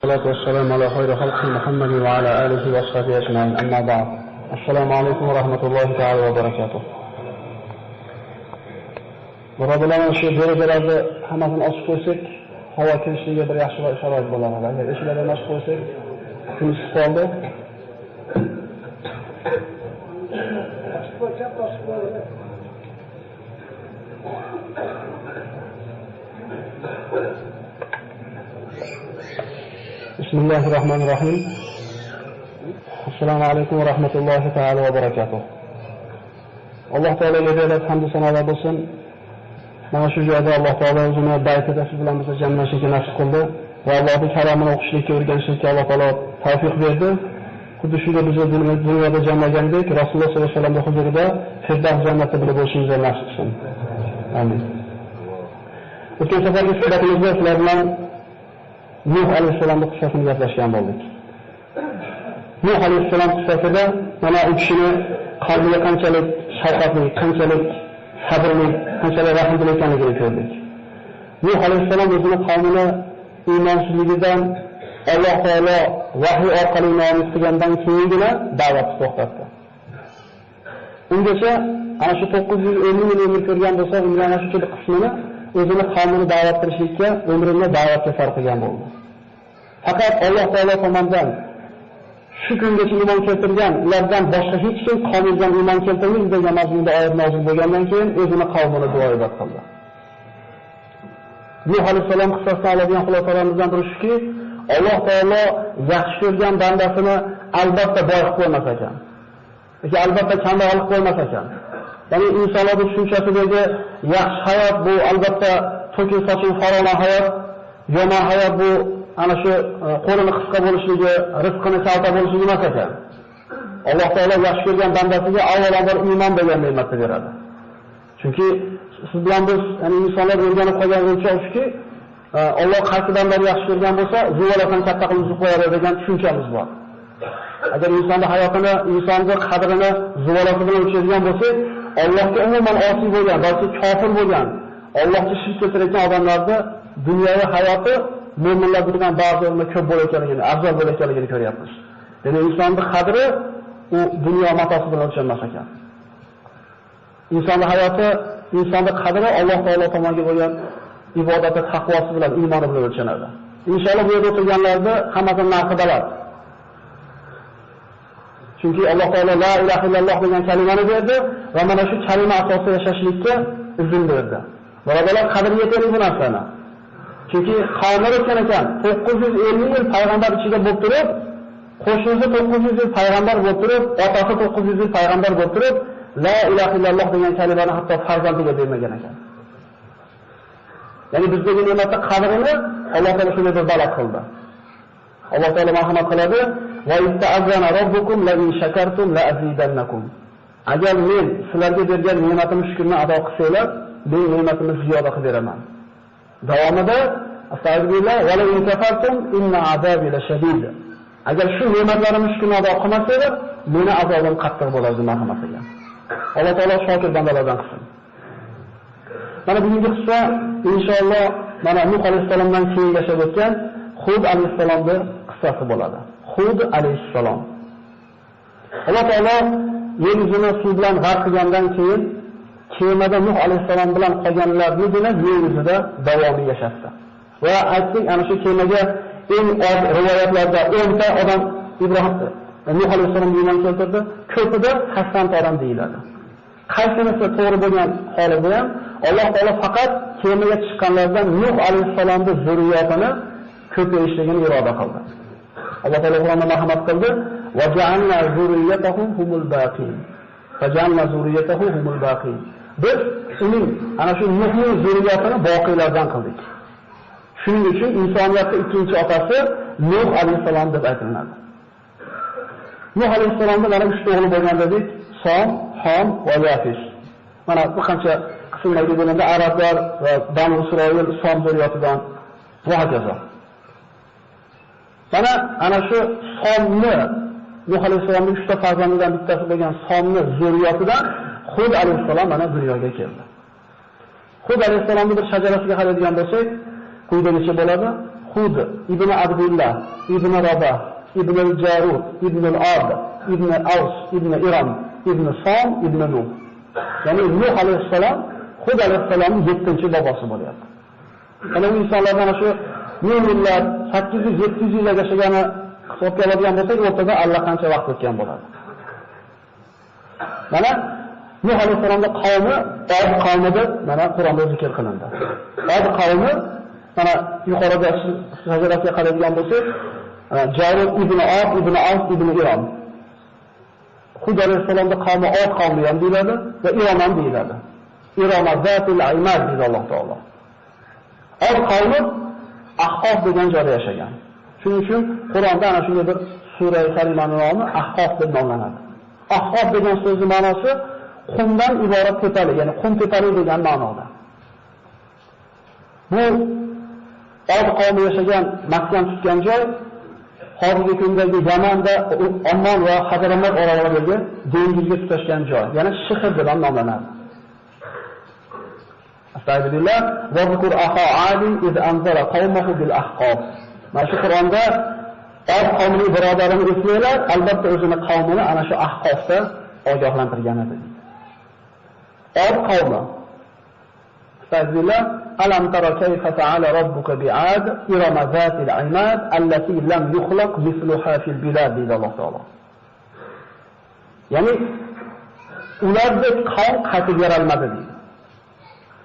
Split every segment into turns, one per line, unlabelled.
والصلاة والسلام على خير خلق محمد وعلى آله وصحبه أجمعين. أما بعد. السلام عليكم ورحمة الله تعالى وبركاته. Birodarlar, shu derazalarni hammasini ochib qo'ysak, havo kirishiga bir yaxshi sharoit bo'ladi. Agar eshiklarni ochib qo'ysak, kun isib qoldi. Bismillahirrahmanirrahim. Assalomu alaykum va rahmatullohi ta'ala va barakatuh. Alloh taolaga beradigan hamd sanolar bo'lsin. Mana shu joyda Alloh taolo o'zini baytida siz bilan bizga jamlashishga nasib qildi va Allohning kalomini o'qishlikka, o'rganishlikka Alloh taolo tavfiq berdi. Xuddi shunday bizni dunyoda jamlagandek, Rasululloh sollallohu alayhi vasallamning huzurida Firdavs jannatida birga bo'lishimizni nasib qilsin. Amin. O'tgan safargi suhbatimizda sizlar bilan Nuh alayhisolamning qissasini gaplashgan bo'ldik. Nuh alayhisolam qissasida mana u kishini qalbiga qanchalik shafqatli, qanchalik sabrli, qanchalik rahmli ekanligini ko'rdik. Nuh alayhisolam o'zining qavmini iymonsizligidan Alloh taolo vahiy orqali nomus qilgandan keyingina da'vatni to'xtatdi. Ungacha ana shu 950 yil umr ko'rgan bo'lsa, undan ana shu qismini o'zini qavmini da'vat qilishlikka, umrini da'vatga sarflagan bo'ldi. Faqat Alloh taolo tomonidan shu kungacha iymon keltirgan ulardan boshqa hech kim qavmidan iymon keltirmaydi degan mazmunda oyat nozil bo'lgandan keyin o'zini qavmini duoibat qildi. Nuh alayhisalom qissasidan oladigan xulosalarimizdan biri shuki, Alloh taolo yaxshi ko'rgan bandasini albatta boy qo'ymas ekan. Yoki albatta kambag'al qo'ymas ekan. Ya'ni insonlarning tushunchasidagi yaxshi hayot bu albatta to'kin soching farovon hayot, yomon hayot bu ana shu qo'lini qisqa bo'lishligi, rizqini kalta bo'lishligi emas ekan. Alloh taolo yaxshi ko'rgan bandasiga avvalambor iymon degan ne'matni beradi. Chunki siz bilan biz, ya'ni insonlar o'rganib qolgan o'lchov shuki, Alloh qaysi bandani yaxshi ko'rgan bo'lsa, zuvalardan katta qilib uzib qo'yadi degan tushunchamiz bor. Agar insonning hayotini, insonning qadrini zuvalasi bilan o'lchaydigan bo'lsak, Allohga umuman osiy bo'lgan, balki kofir bo'lgan, Allohga shirk keltirgan odamlarning dunyoviy hayoti mo'minlardan ba'zilarga ko'p bo'layotganligini, afzal bo'layotganligini ko'ryapmiz. Demak, insonning qadri u dunyo matosi bilan o'lchanmas ekan. Insonning hayoti, insonning qadri Alloh taolo tomonidan bo'lgan ibodati, taqvosi bilan, iymoni bilan o'lchanadi. Inshaalloh bu yerda o'tirganlarda hammasidan narxidalar. Chunki Alloh taolo la ilaha illalloh degan kalimani berdi va mana shu kalima asosida yashashlikka izn berdi. Birodarlar, qadriga yetaylik bu narsani. Chunki qavmlar o'tgan ekan, 950 yil payg'ambar ichida bo'lib turib, qo'shnisi 900 yil payg'ambar bo'lib turib, otasi 900 yil payg'ambar bo'lib turib, la ilaha illalloh degan kalimani hatto farzandiga bermagan ekan. Ya'ni bizdagi ne'matning qadrini Alloh taolo shunday bir balat qildi. Alloh taolo marhamat qiladi: "Va ista'azana robbukum la in shakartum la azidannakum." Agar men sizlarga bergan ne'matimni shukrni ado qilsanglar, men ne'matimni ziyoda qilib beraman. Davomida astagfirullah va la in kafartum inna azabi lashadid. Agar shu ne'matlarimni shukrni ado qilmasanglar, meni azobim qattiq bo'ladi marhamat qilgan. Alloh taolo shokir bandalardan qilsin. Mana bugungi qissa inshaalloh mana Nuh alayhisalomdan keyin yashab o'tgan Hud alayhisalomning qissasi bo'ladi. Hud alayhisalom. Alloh taolo yer yuzini suv bilan g'arq qilgandan keyin kemada Nuh alayhisalom bilan qolganlarni yer yuzida davomiy yashashdi. Va aytdik, ana shu kemaga eng oz rivoyatlarda 10 ta odam Nuh alayhisalom iymon keltirdi, ko'pida 80 ta odam deyiladi. Qaysinisi to'g'ri bo'lgan holida ham Alloh taolo faqat kemaga chiqqanlardan Nuh alayhisalomning zurriyotini ko'payishligini iroda qildi. Alloh taolo Qur'onda marhamat qildi: "Va ja'alna zurriyatahum humul baqin." Faja'alna zurriyatahum humul baqin. Biz uning ana shu Nuhning zurriyatini boqiylardan qildik. Shuning uchun insoniyatning ikkinchi otasi Nuh alayhisalom deb aytiladi. Nuh alayhisalomning mana 3 o'g'li bo'lgan dedik: Som, Ham va Yafish. Mana bu qancha qismlarga bo'lganda arablar va Banu Isroil Som zurriyatidan va hokazo. Ana shu Somni Nuh alayhisalomning 3 ta farzandidan bittasi bo'lgan Somni zurriyatidan Hud alayhisalom mana dunyoga keldi. Hud alayhisalomning bir shajarasiga qaraydigan bo'lsak, quyidagicha bo'ladi. Hud ibn Abdullah ibn Rabah ibn al-Jarud ibn al-Ad ibn Aws ibn Iram ibn Som ibn Nuh. Ya'ni Nuh alayhissalom Hud alayhissalomning 7-bobosi bo'lyapti. Ana bu insonlardan shu millionlar 800-700 yil yashagani hisobga oladigan bo'lsak, o'rtada allaqancha vaqt o'tgan bo'ladi. Mana Nuh alayhissalomning qavmi Od qavmi deb mana Qur'onda zikr qilindi. Od qavmi mana yuqorida sajrasiga qaraydigan bo'lsak, Jarud ibn Od ibn Aws ibn Iram. Hud alayhissalomning qavmi Od qavmi ham deyiladi va Irom ham deyiladi. Irom zatul aymad deydi Alloh taolo. Od qavmi Ahqof degan joyda yashagan. Shuning uchun Qur'onda ana shunday bir sura kalimaning nomi Ahqof deb nomlanadi. Ahqof degan so'zning ma'nosi qumdan iborat tepali, ya'ni qum tepali degan ma'noda. Bu Od qavmi yashagan, maskan tutgan joy hozirgi kundagi Yamanda Ommon va Hadramat oralaridagi dengizga tutashgan joy, ya'ni Shihr deb nomlanadi. Astagfirullah va zikr axa adi iz anzara qawmahu bil ahqaf. Mana shu Qur'onda Od qavmining birodarini eslanglar, albatta o'zini qavmini ana shu ahqofda ogohlantirgan edi. Od qavmi. Astagfirullah alam tara kayfa fa'ala rabbuka bi'ad irama zatil imad allati lam yukhlaq mithluha fil bilad deydi Alloh taolo. Ya'ni ulardek qavm qaytib yaralmadi deydi.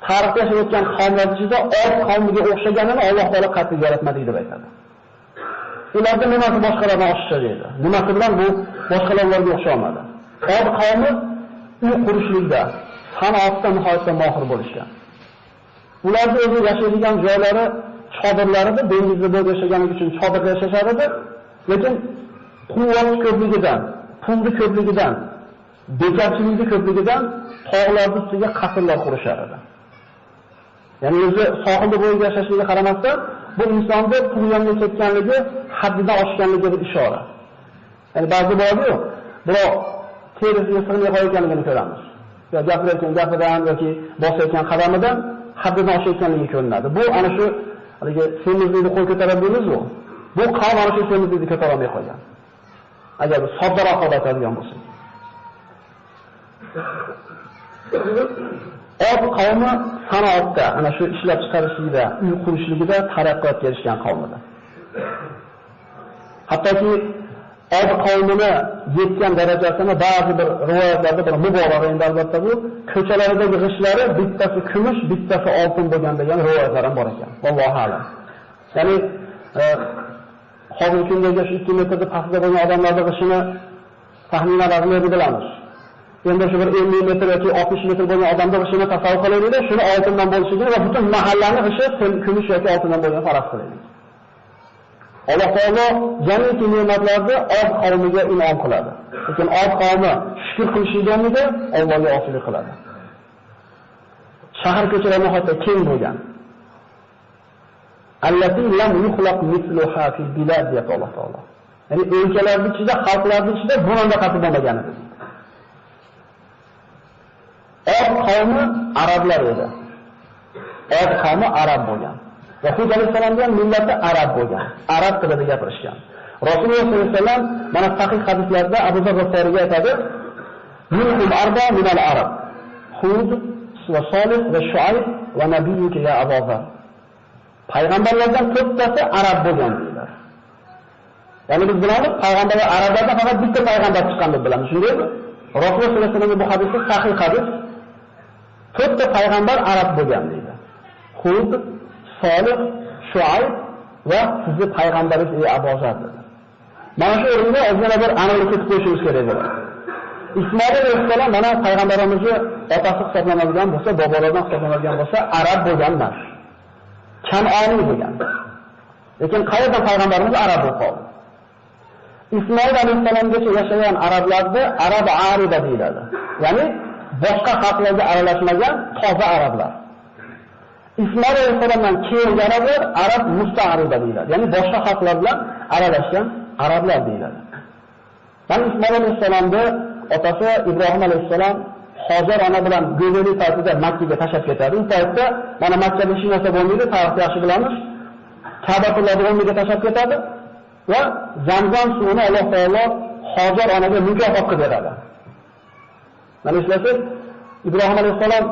Tarixda yashayotgan qavmlar ichida Od qavmiga o'xshaganini Alloh taolo qaytib yaratmadi deb aytadi. Ularda nimasi boshqalardan oshiqcha deydi. Nimasi bilan bu boshqalarga o'xshamadi. Od qavmi uy qurishlikda, sanoatda nihoyatda mohir bo'lishgan. Ularning o'zi yashaydigan joylari chodirlarida, dengizda bo'lib yashaganligi uchun chodirda yashashar edi, lekin quvvat ko'pligidan, pulni ko'pligidan, bekorchilikning ko'pligidan tog'lar ustiga qasrlar qurishar edi. Ya'ni o'zi sohilda bo'lib yashashligiga qaramasdan, bu insonda pul yonga ketganligi, haddidan oshganligiga bir ishora. Ya'ni ba'zi bo'ladi-ku, biroq terisiga sig'may qo'yganligini ko'ramiz. Ya gapirayotgan gapidan yoki bosayotgan qadamidan haddidan oshayotganligi ko'rinadi. Bu ana shu haligi semizlikni qo'l ko'tarib deymiz-ku. Bu qavm ana shu semizlikni ko'tara olmay qolgan. Agar soddaroq aytadigan bo'lsak. Od qavmi sanoatda, ana shu ishlab chiqarishlikda, uy qurishligida taraqqiyotga erishgan qavmdir. Hattoki Od qavmini yetgan darajasini ba'zi bir rivoyatlarda bir mubolag'a endi albatta bu ko'chalaridagi g'ishlari bittasi kumush, bittasi oltin bo'lgan degan rivoyatlar ham bor ekan. Allohu a'lam. Ya'ni hozirgi kundagi 2 metrda pastda bo'lgan odamlarning g'ishini taxminan raqamini bilamiz. Endi shu bir 50 metr yoki 60 metr bo'lgan odamning g'ishini tasavvur qilaylik, shuni oltindan bo'lishligini va butun mahallaning g'ishi kumush yoki oltindan bo'lgan faraz qilaylik. Alloh taolo jamiki ne'matlarni Od qavmiga in'om qiladi. Lekin Od qavmi shukr qilishganida Allohga osilik qiladi. Shahar ko'chalari nihoyatda keng bo'lgan. Allati lam yukhlaq mithluha fil bilad deyapti Alloh taolo. Ya'ni o'lkalarning ichida, xalqlarning ichida bunday qatib bo'lmagan edi. Od qavmi arablar edi. Od qavmi arab bo'lgan. Va Hud alayhissalomning ham millati arab bo'lgan. Arab tilida gapirishgan. Rasululloh sollallohu alayhi vasallam mana sahih hadislarda Abu Zar G'iforiga aytadi: "Minhum arba min al-arab. Hud va Solih va Shuayb va nabiyyuka ya Abu Zar." Payg'ambarlardan to'rttasi arab bo'lgan dedilar. Ya'ni biz bilamiz, payg'ambarlar arablardan faqat bitta payg'ambar chiqqan deb bilamiz. Shundaymi? Rasululloh sollallohu alayhi vasallam bu hadisda sahih hadis. To'rtta payg'ambar arab bo'lgan deydi. Hud, Solih, Shuayb va sizni payg'ambaringiz ey Abu Zar dedi. Mana shu o'rinda o'zina bir aniqlik ketib qo'yishimiz kerak edi. Ismoil alayhissalom mana payg'ambarimizni otasi hisoblanadigan bo'lsa, bobolaridan hisoblanadigan bo'lsa, arab bo'lgan emas. Kan'oniy bo'lgan. Lekin qayerdan payg'ambarimiz arab bo'lib qoldi? Ismoil alayhissalomgacha yashagan arablarni arab ariba deyiladi. Ya'ni boshqa xalqlarga aralashmagan toza arablar. Ismoil alayhissalomdan keyingi arablar arab musta'riba deyiladi. Ya'ni boshqa xalqlar bilan aralashgan arablar deyiladi. Mana Ismoil alayhissalomning otasi Ibrohim alayhissalom Hojar ona bilan go'zallik paytida Makka ga tashlab ketadi. U paytda mana Makkada hech narsa bo'lmaydi, tarixni yaxshi bilamiz. Ka'batullohni o'rniga tashlab ketadi va Zamzam suvini Alloh taolo Hojar onaga mukofot qilib beradi. Mana eslasiz, Ibrohim alayhisalom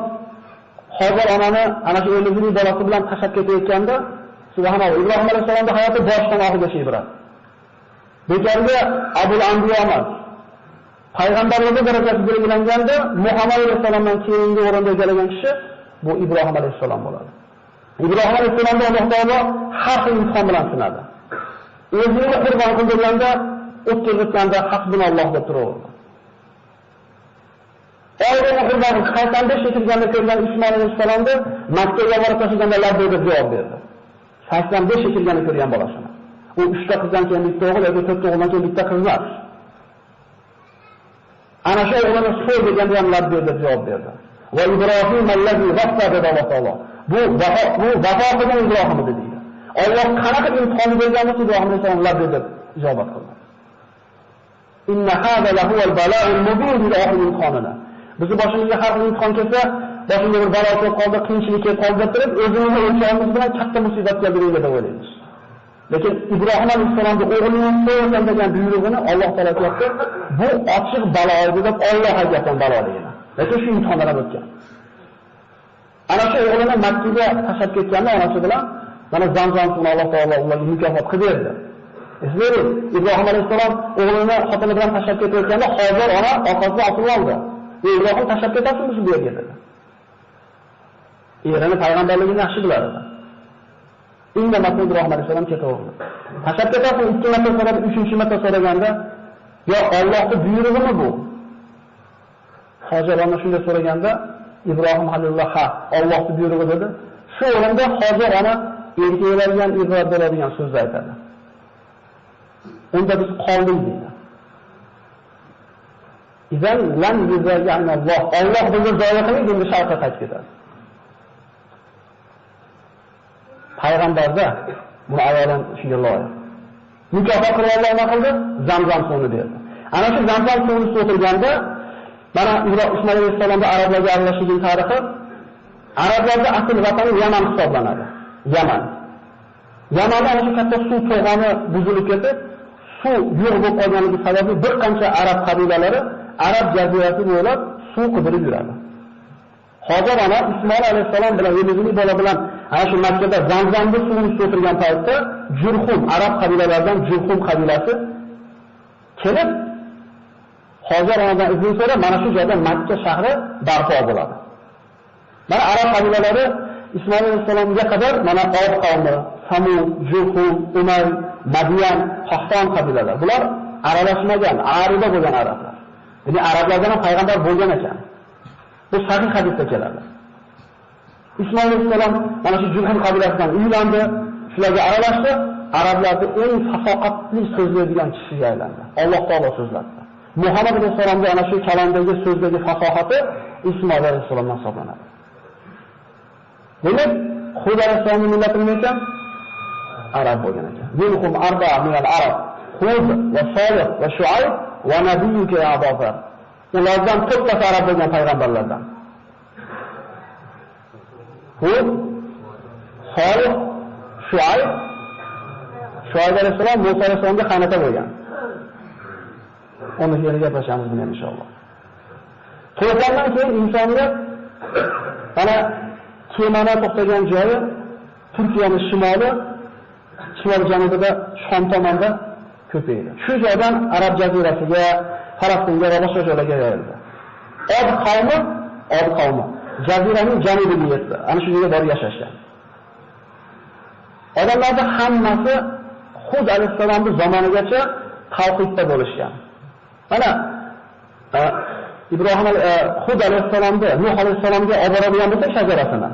Hojar onani ana shu 50 yillik bolasi bilan tashlab ketayotganda, subhanalloh, Ibrohim alayhisalomning hayoti boshdan oxirigacha ibrat. Bekorga Abul Anbiyo emas. Payg'ambarlikning darajasi belgilanganda Muhammad alayhisalomdan keyingi o'rinda egallagan kishi bu Ibrohim alayhisalom bo'ladi. Ibrohim alayhisalomni Alloh taolo har xil imtihon bilan sinadi. O'zini qurbon qilganda, o'tkazganda hasbunalloh deb turaverdi. Oldin qurbon 85 yetilganda ko'rgan Ismoil alayhisalomni Makkaga borib tashiganda labbayk deb javob berdi. 85 yetilganda ko'rgan bolasini. U 3 ta qizdan keyin bitta o'g'il yoki 4 ta o'g'ildan keyin bitta qiz emas. Ana shu o'g'lini so'y deganda ham labbayk deb javob berdi. Va Ibrohim allazi vaffa dedi Alloh taolo. Bu vafo qilgan Ibrohim edi deydi. Alloh qanaqa imtihon bergan bo'lsa, Ibrohim alayhisalom labbayk deb ijobat qildi. Inna hada lahu al-bala'ul mubin dedi oxirgi imtihonida. Bizni boshimizga har xil imtihon kelsa, boshimizga bir balo kelib qoldi, qiyinchilik kelib qoldi deb turib, o'zimizni o'lchayimiz bilan katta musibat keldi deb o'ylaymiz. Lekin Ibrohim alayhisalomning o'g'lining so'ygan degan buyrug'ini Alloh taolo aytdi, bu ochiq balo edi deb Alloh aytgan baloligini. Lekin shu imtihondan o'tgan. Ana shu o'g'lini Makkaga tashlab ketganda onasi bilan mana Zamzam suvini Alloh taolo ularga mukofot qilib berdi. Eslaylik, Ibrohim alayhisalom o'g'lini xotini bilan tashlab ketayotganda Hojar ona orqasidan osilib oldi. Ibrohim tashlab ketasizmi bu yerga dedi. Erini payg'ambarligini yaxshi bilar edi. Indamasa Ibrohim alayhisalom ketaverdi. Tashlab ketasizmi? 2 marta so'radi, 3-marta so'raganda, "Yo, Allohning buyrug'imi bu?" Hojar ona shunday so'raganda, Ibrohim halilloh ha, Allohning buyrug'i dedi. Shu o'rinda Hojar ona erkaklarga ham ibrat beradigan so'zni aytadi. Unda biz qoldik deydi. Izan lam yuzayyan Alloh. Alloh bizni zoya qilib, endi sharqqa qaytib ketadi. Payg'ambarda buni ayolan shunga loyiq. Mukofot qilib Alloh nima qildi? Zamzam suvini berdi. Ana shu Zamzam suvini o'tirganda mana Ismoil alayhisalomning arablarga aralashishning tarixi, arablarning asl vatani Yaman hisoblanadi. Yaman. Yamanda ana shu katta suv to'g'oni buzilib ketib, suv yo'q bo'lib qolganligi sababli bir qancha arab qabilalari Arab jazirasi bo'ylab suv qidirib yuradi. Hojar ona Ismoil alayhisalom bilan 7 bola bilan ana shu Makkada Zamzamning suvini o'tirgan paytda Jurhum arab qabilalaridan Jurhum qabilasi kelib Hojar onadan izn so'rab mana shu joyda Makka shahri barpo bo'ladi. Mana arab qabilalari Ismoil alayhisalomga qadar mana Od qavmi, Samud, Jurhum, Umay, Madiyan, Qahton qabilalari. Bular aralashmagan, arida bo'lgan arablar. Ya'ni arablardan ham payg'ambar bo'lgan ekan. Bu sahih hadisda keladi. Ismoil alayhisalom mana shu Jurhum qabilasidan uylandi, shularga aralashdi, arablarning eng fasoqatli so'zlaydigan kishiga aylandi. Alloh taolo so'zladi. Muhammad alayhisalomga ana shu kalomdagi so'zdagi fasohati Ismoil alayhisalomdan hisoblanadi. Demak, Hud alayhisalomning millati nima ekan? Arab bo'lgan ekan. Minhum arba'a min al-arab. Hud va Solih va Shuayb va nabiyyuka ya Abazar. Ulardan to'rttasi arab bo'lgan payg'ambarlardan. Hud, Solih, Shuayb alayhisalom Musa alayhisalomga qaynota bo'lgan. Uni yerga gaplashamiz buni inshaalloh. To'g'ridan keyin insoniyat mana kemana to'xtagan joyi Turkiyaning shimol janubida Shom tomonda ko'paydi. Shu joydan Arab jazirasiga, Falastinga va boshqa joylarga yoyildi. Od qavmi jaziraning janubiga yetdi. Ana shu yerga borib yashashgan. Odamlarning hammasi Hud alayhisalomning zamonigacha tavhidda bo'lishgan. Mana Hud alayhisalomni Nuh alayhisalomga olib boradigan bo'lsa shajarasini.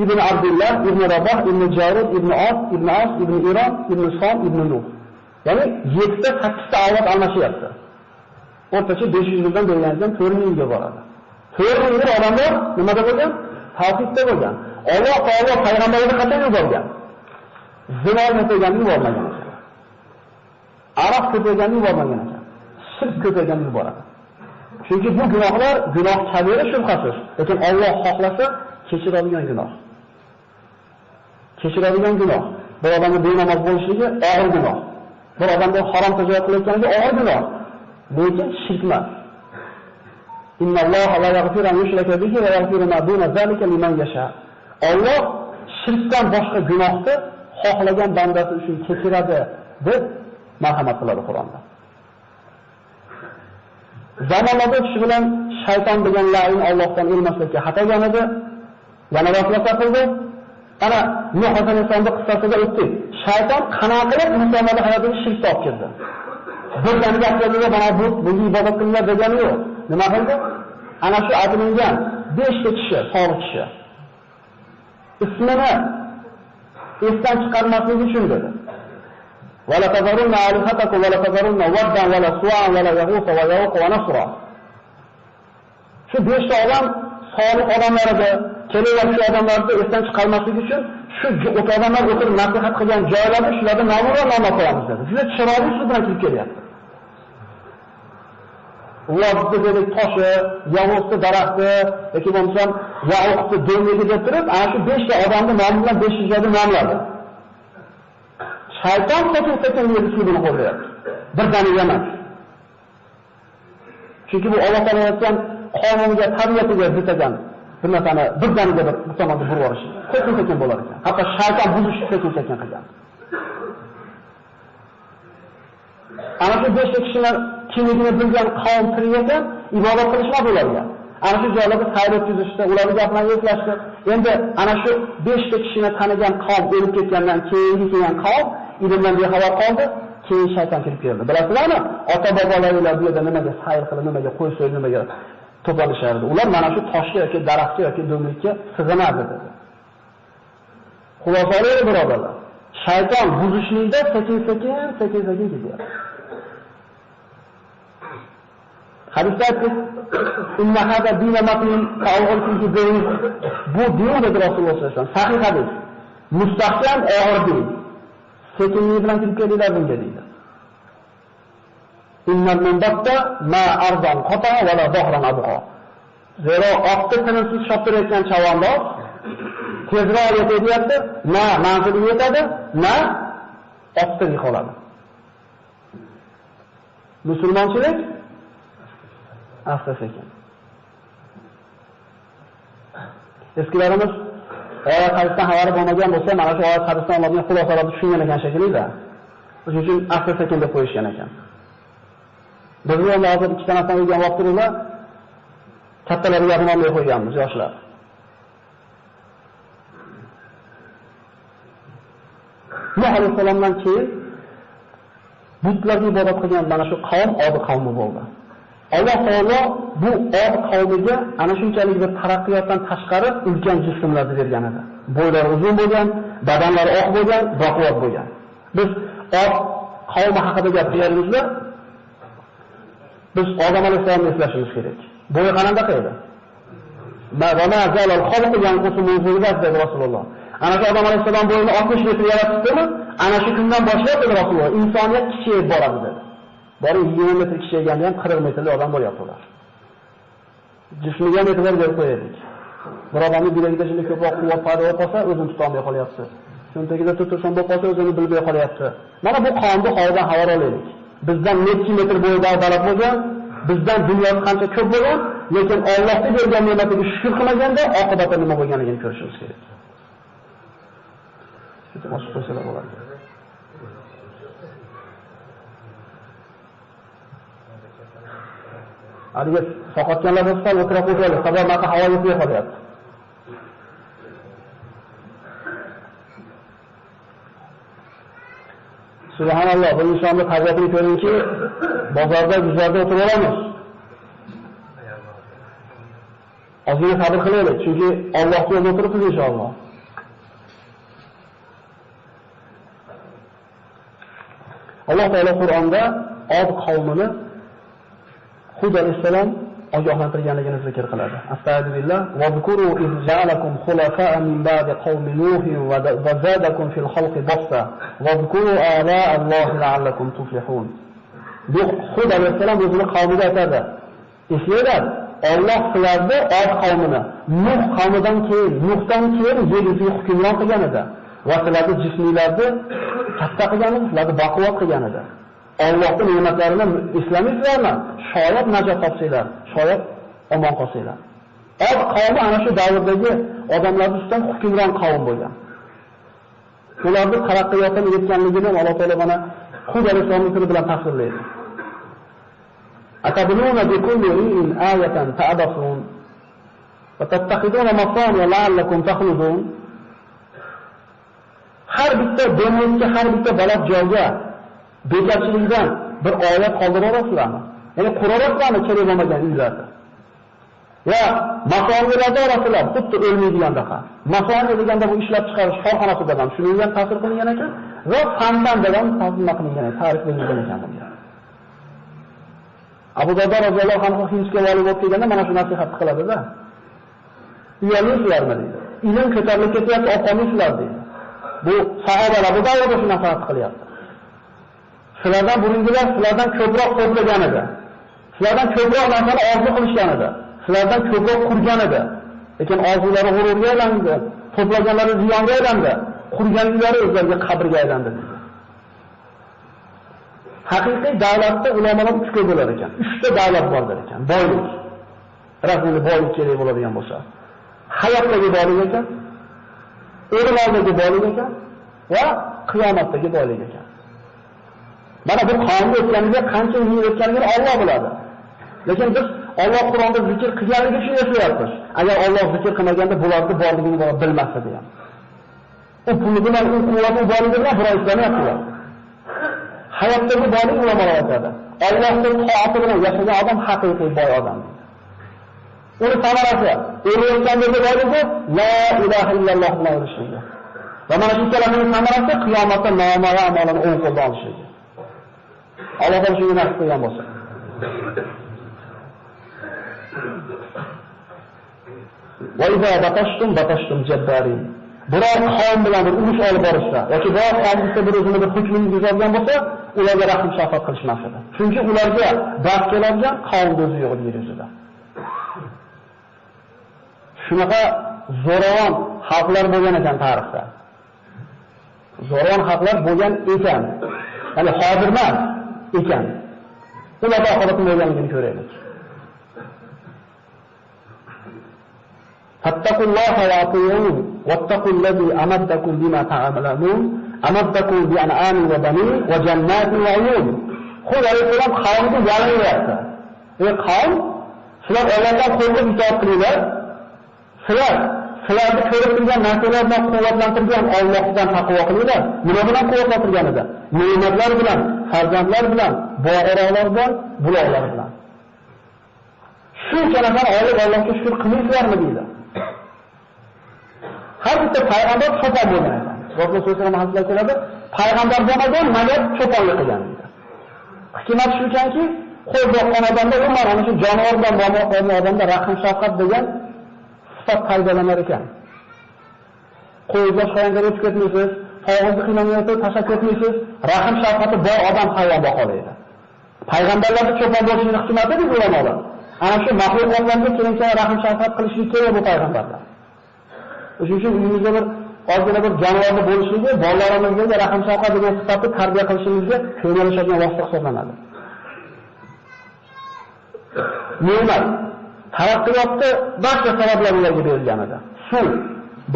Ibn Abdullah, Ibn Rabah, Ibn Jarud, Ibn As, Ibn Iron, Ibn Som, Ibn Nuh. Ya'ni 7 ta 8 ta avlod almashyapti. O'rtacha 500 yildan bo'lgandan 4000 yilga boradi. 4000 yil odamlar nimada bo'lgan? Tavhidda bo'lgan. Alloh taolo payg'ambarni qachon yuborgan? Zino ko'payganini yubormagan ekan. Aroq ko'payganini yubormagan ekan. Shirk ko'payganini yuboradi. Chunki bu gunohlar gunoh kabira shubhasiz, lekin Alloh xohlasa kechiradigan gunoh. Bir odamga benamoz bo'lishligi og'ir gunoh. Bir odamga harom tijorat qilayotganligi og'ir gunoh. Lekin shirk emas. Innalloha la yaghfiru an yushraka bihi va yaghfiru ma duna zalika liman yasha. Alloh shirkdan boshqa gunohni xohlagan bandasi uchun kechiradi deb marhamat qiladi Qur'onda. Zamonlarda kishi bilan shayton degan la'in Allohdan ilmaslikka xatogan edi. Yana vasvasa qildi. Ana Nuh alayhisolamning qissasida o'tdik. Shayton qanaqa qilib insonlarning hayotiga shirk olib kirdi. Bir dam gaplarga mana bu ibodat qilinglar degani yo'q. Nima qildi? Ana shu aytilgan 5 ta kishi, solih kishi. Ismini esdan chiqarmaslik uchun dedi. Wala tazarunna alihatakum wala tazarunna waddan wala su'an wala yaghusa wa yauqa wa nasra. Shu 5 ta odam solih odamlar edi. Kelayotgan odamlarni esdan chiqarmaslik uchun shu odamlar o'tirib nasihat qilgan joylarni shularga nom qo'yamiz dedi. Juda chiroyli usul bilan kirib kelyapti. Ularni dedi toshi, yovuzli daraxti yoki bo'lmasam yaqutni do'ngligi deb turib, ana shu 5 ta odamning nomi bilan 500 joyda nomladi. Shayton sekin-sekin usulini qo'llayapti. Birdaniga emas. Chunki bu Alloh taolo aytgan qonunga, tabiatiga zid ekan. Bir narsani birdaniga bir tomonga burib yuborish. Sekin-sekin bo'lar ekan. Hatto shayton buzishni sekin-sekin qilgan. Ana shu 5 kishilar kimligini bilgan qavm tiriyada ibodat qilishmoq ularga. Ana shu joylarda sayr o'tkazishdi, ularning gaplarini eslashdi. Endi ana shu 5 ta kishini tanigan qavm o'lib ketgandan keyingi kelgan qavm ilmdan bexabar qoldi, keyin shayton kirib keldi. Bilasizlarmi? Ota-bobolarlar bu yerda nimaga sayr qilib, nimaga qo'y so'yib, nimaga to'planishardi. Ular mana shu toshga yoki daraxtga yoki do'nglikka sig'inardi dedi. Xulosalari birodarlar, shayton buzishlikda sekin-sekin ketyapti. Hadisda inna hada dina matin ta'awulki din. Bu din dedi Rasululloh sollallohu alayhi vasallam. Sahih hadis. Mustahkam og'ir din. Sekinlik bilan kirib keldilar bunga deydi. Innal munbatta ma ardan qata va la zahran abqa. Zero oqda tinimsiz shoptirayotgan chavandoz tezroq yetyapti, na manziliga yetadi, na oqda qoladi. Musulmonchilik asta-sekin. Eskilarimiz oyat hadisdan xabari bo'lmagan bo'lsa, mana shu oyat hadisdan olingan xulosalarni tushungan ekan shekilli-da. Shuning uchun asta-sekin deb qo'yishgan ekan. Biz ham hozir ikkita narsani o'rgan vaqtida kattalarga gapirmay qo'yganmiz, yoshlar. Nuh alayhisolamdan keyin butlarga ibodat qilgan mana shu qavm Od qavmi bo'ldi. Alloh taolo bu Od qavmiga ana shunchalik bir taraqqiyotdan tashqari ulkan jismlarni bergan edi. Bo'ylari uzun bo'lgan, badanlari oq bo'lgan, baquvvat bo'lgan. Biz Od qavmi haqida gapiryapmizda, biz Odam alayhisolamni eslashimiz kerak. Bo'yi qanaqa edi? Ma'vana zalal xalqu yanqusu min zurriyati Rasululloh. Ana shu Odam alayhisolam bo'yini 60 metr yaratdimi? Ana shu kundan boshlab Rasululloh insoniyat kichayib boradi dedi. Bari 20 metr kichayganda ham 40 metrli odam bo'lyapti ular. Jismiga metrlar berib qo'ydik. Bir odamning bilagida shunday ko'proq quvvat paydo bo'lsa, o'zini tuta olmay qolyapti. Shundagida tutursan bo'lib qolsa, o'zini bilmay qolyapti. Mana bu qonni havodan xabar olaylik. Bizdan necha metr bo'yida baland bo'lgan, bizdan dunyoda qancha ko'p bo'lgan, lekin Allohga bergan ne'matiga shukr qilmaganda oqibati nima bo'lganligini ko'rishimiz kerak. Shunday boshqa qo'shiqlar bo'ladi. Haliga soqotganlar bo'lsa, o'tirib qo'yadi. Sabab naqa havo yetmay qolyapti. Subhanalloh, bu insonni tabiatini ko'ringki, bozorda, guzarda o'tirib olamiz. Ozgina sabr qilaylik, chunki Allohga yo'lda o'tiribmiz inshaalloh. Alloh taolo Qur'onda Od qavmini Hud alayhisalom ogohlantirganligini zikr qiladi. Astagfirullah va zikru iz ja'alakum khulafa'a min ba'di qawmi Nuh va zadakum fil khalqi basta va zikru ala'a Allohi la'allakum tuflihun. Bu Hud alayhisalom o'zining qavmiga aytadi. Eslanglar, Alloh sizlarni Od qavmini Nuh qavmidan keyin, Nuhdan keyin yer yuziga hukmron qilgan edi. va sizlarni jisminglarni katta qilgani, sizlarni baquvvat qilganida. Allohning ne'matlarini eslamaysizlarmi? Shoyat najot topsanglar, shoyat omon qolsanglar. Od qavmi ana shu davrdagi odamlar ustidan hukmron qavm bo'lgan. Ularning taraqqiyotini yetganligini Alloh taolo mana Hud alayhisolamning tili bilan tasvirlaydi. Atabununa bi kulli ri'in ayatan ta'basun va tattakhiduna masaniya la'allakum takhludun. Har bitta denizga, har bitta baland joyga bekarchilikdan bir oyat qoldirasizlarmi? Ya'ni qurarasizlarmi kerak bo'lmagan uylarni? Va masoniyalarda orasizlar, xuddi o'lmaydigandaqa. Masoniya deganda bu ishlab chiqarish korxonasida ham shunga ham ta'sir qilingan ekan va fandan ham ta'sir qilingan ekan, tarix qilingan ekan bunga. Abu Dardo roziyallohu anhu Hindga vali bo'lib kelganda mana shu nasihatni qiladi-da. Uyalaysizlarmi deydi. Ilm ko'tarilib ketyapti, olqolmaysizlar deydi. Bu sahobalar bu davrda shu nasihatni qilyapti. Sizlardan burungilar sizlardan ko'proq to'plagan edi. Sizlardan ko'proq narsani orzu qilishgan edi. Sizlardan ko'proq qurgan edi. Lekin orzulari g'ururga aylandi, to'plaganlari ziyonga aylandi, qurgan uylari o'zlariga qabrga aylandi. Haqiqiy davlatda ulamolar 3 ga bo'lar ekan. 3 ta davlat bordir ekan. Boylik. Rasmiy boylik kerak bo'ladigan bo'lsa, hayotdagi boylik ekan, o'lim oldagi boylik ekan va qiyomatdagi boylik ekan. Mana bu qonunga o'tganiga qancha yil o'tganligini Alloh biladi. Lekin biz Alloh Qur'onda zikr qilganligi uchun yashayapmiz. Agar Alloh zikr qilmaganda bularni borligini bilmasa deyam. U puli bilan, u quvvati borligi bilan bir ishlamayaptilar. Hayotdagi boylik ulamolar aytadi. Allohning toati bilan yashagan odam haqiqiy boy odam. Uni samarasi, o'layotgandagi boyligi la ilaha illalloh bilan o'lishligi. Va mana shu ikkalaning samarasi qiyomatda noma'lum amalini o'ng qo'lda olishligi. Alloh ham shuni nasib qilgan bo'lsa. Va idza batashtum jabbarin. Biror qavm bilan bir urush olib borishsa yoki biror qavmda bir o'zini bir hukmini buzadigan bo'lsa, ularga rahim shafqat qilishmas edi. Chunki ularga bas keladigan qavm o'zi yo'q yer yuzida. Shunaqa zo'ravon xalqlar bo'lgan ekan tarixda. Zo'ravon xalqlar bo'lgan ekan. Ya'ni hozir emas ekan. Ularda oxiratning bo'lganligini ko'raylik. Fattaqullaha wa ati'un wattaqullazi amaddakum bima ta'malun amaddakum bi an'amin wa banin wa jannatin wa 'uyun. Xudo alayhisalom qavmga yalanyapti. Ey qavm, sizlar Allohdan qo'rqib itoat qilinglar. Sizlarni ko'rib turgan narsalardan quvvatlantirgan Allohdan taqvo qilinglar. Nima bilan quvvatlantirganida? Ne'matlar bilan, farzandlar bilan, bog'roqlar bilan, buloqlar bilan. Shuncha narsani olib Allohga shukr qilmaysizlarmi deydi. Har bitta payg'ambar cho'pon bo'lgan ekan. Rasululloh sollallohu alayhi vasallam keladi, payg'ambar bo'lmagan, magar cho'ponlik qilgan deydi. Hikmat shuki, qo'y boqqan odamda umuman ana shu jonivor bilan muomala qilgan odamda rahim shafqat degan sifat foydalanar ekan. Qo'y boqqanga o'tib ketmaysiz, og'izni qiynalmayotsa tashlab ketmaysiz, rahim shafqati bor odam payg'ambar qolaydi. Payg'ambarlarga cho'pon bo'lishning hikmati deb ulamolar. Ana shu maxluqotlarga keyincha rahim shafqat qilishlik kerak bu payg'ambarlar. Shuning uchun uyimizda bir ozgina bir jonivorni bo'lishligi, bolalarimizga rahim shafqat degan sifatni tarbiya qilishimizga ko'maklashadigan vosita hisoblanadi. Ne'mat, taraqqiyotda barcha sabablar ularga berilgan edi. Suv,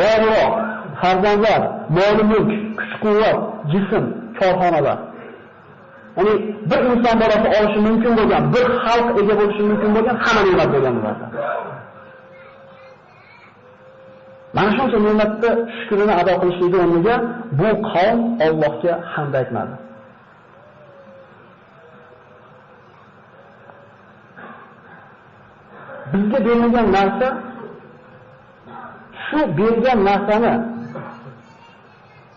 bog'roq, farzandlar, mol-mulk, kuch-quvvat, jism, korxonalar. Ya'ni bir inson bolasi olishi mumkin bo'lgan, bir xalq ega bo'lishi mumkin bo'lgan hamma ne'mat bo'lgan ularda. Mana shuncha ne'matni shukrini ado qilishlikning o'rniga bu qavm Allohga hamd aytmadi. Bizga berilgan narsa shu bergan narsani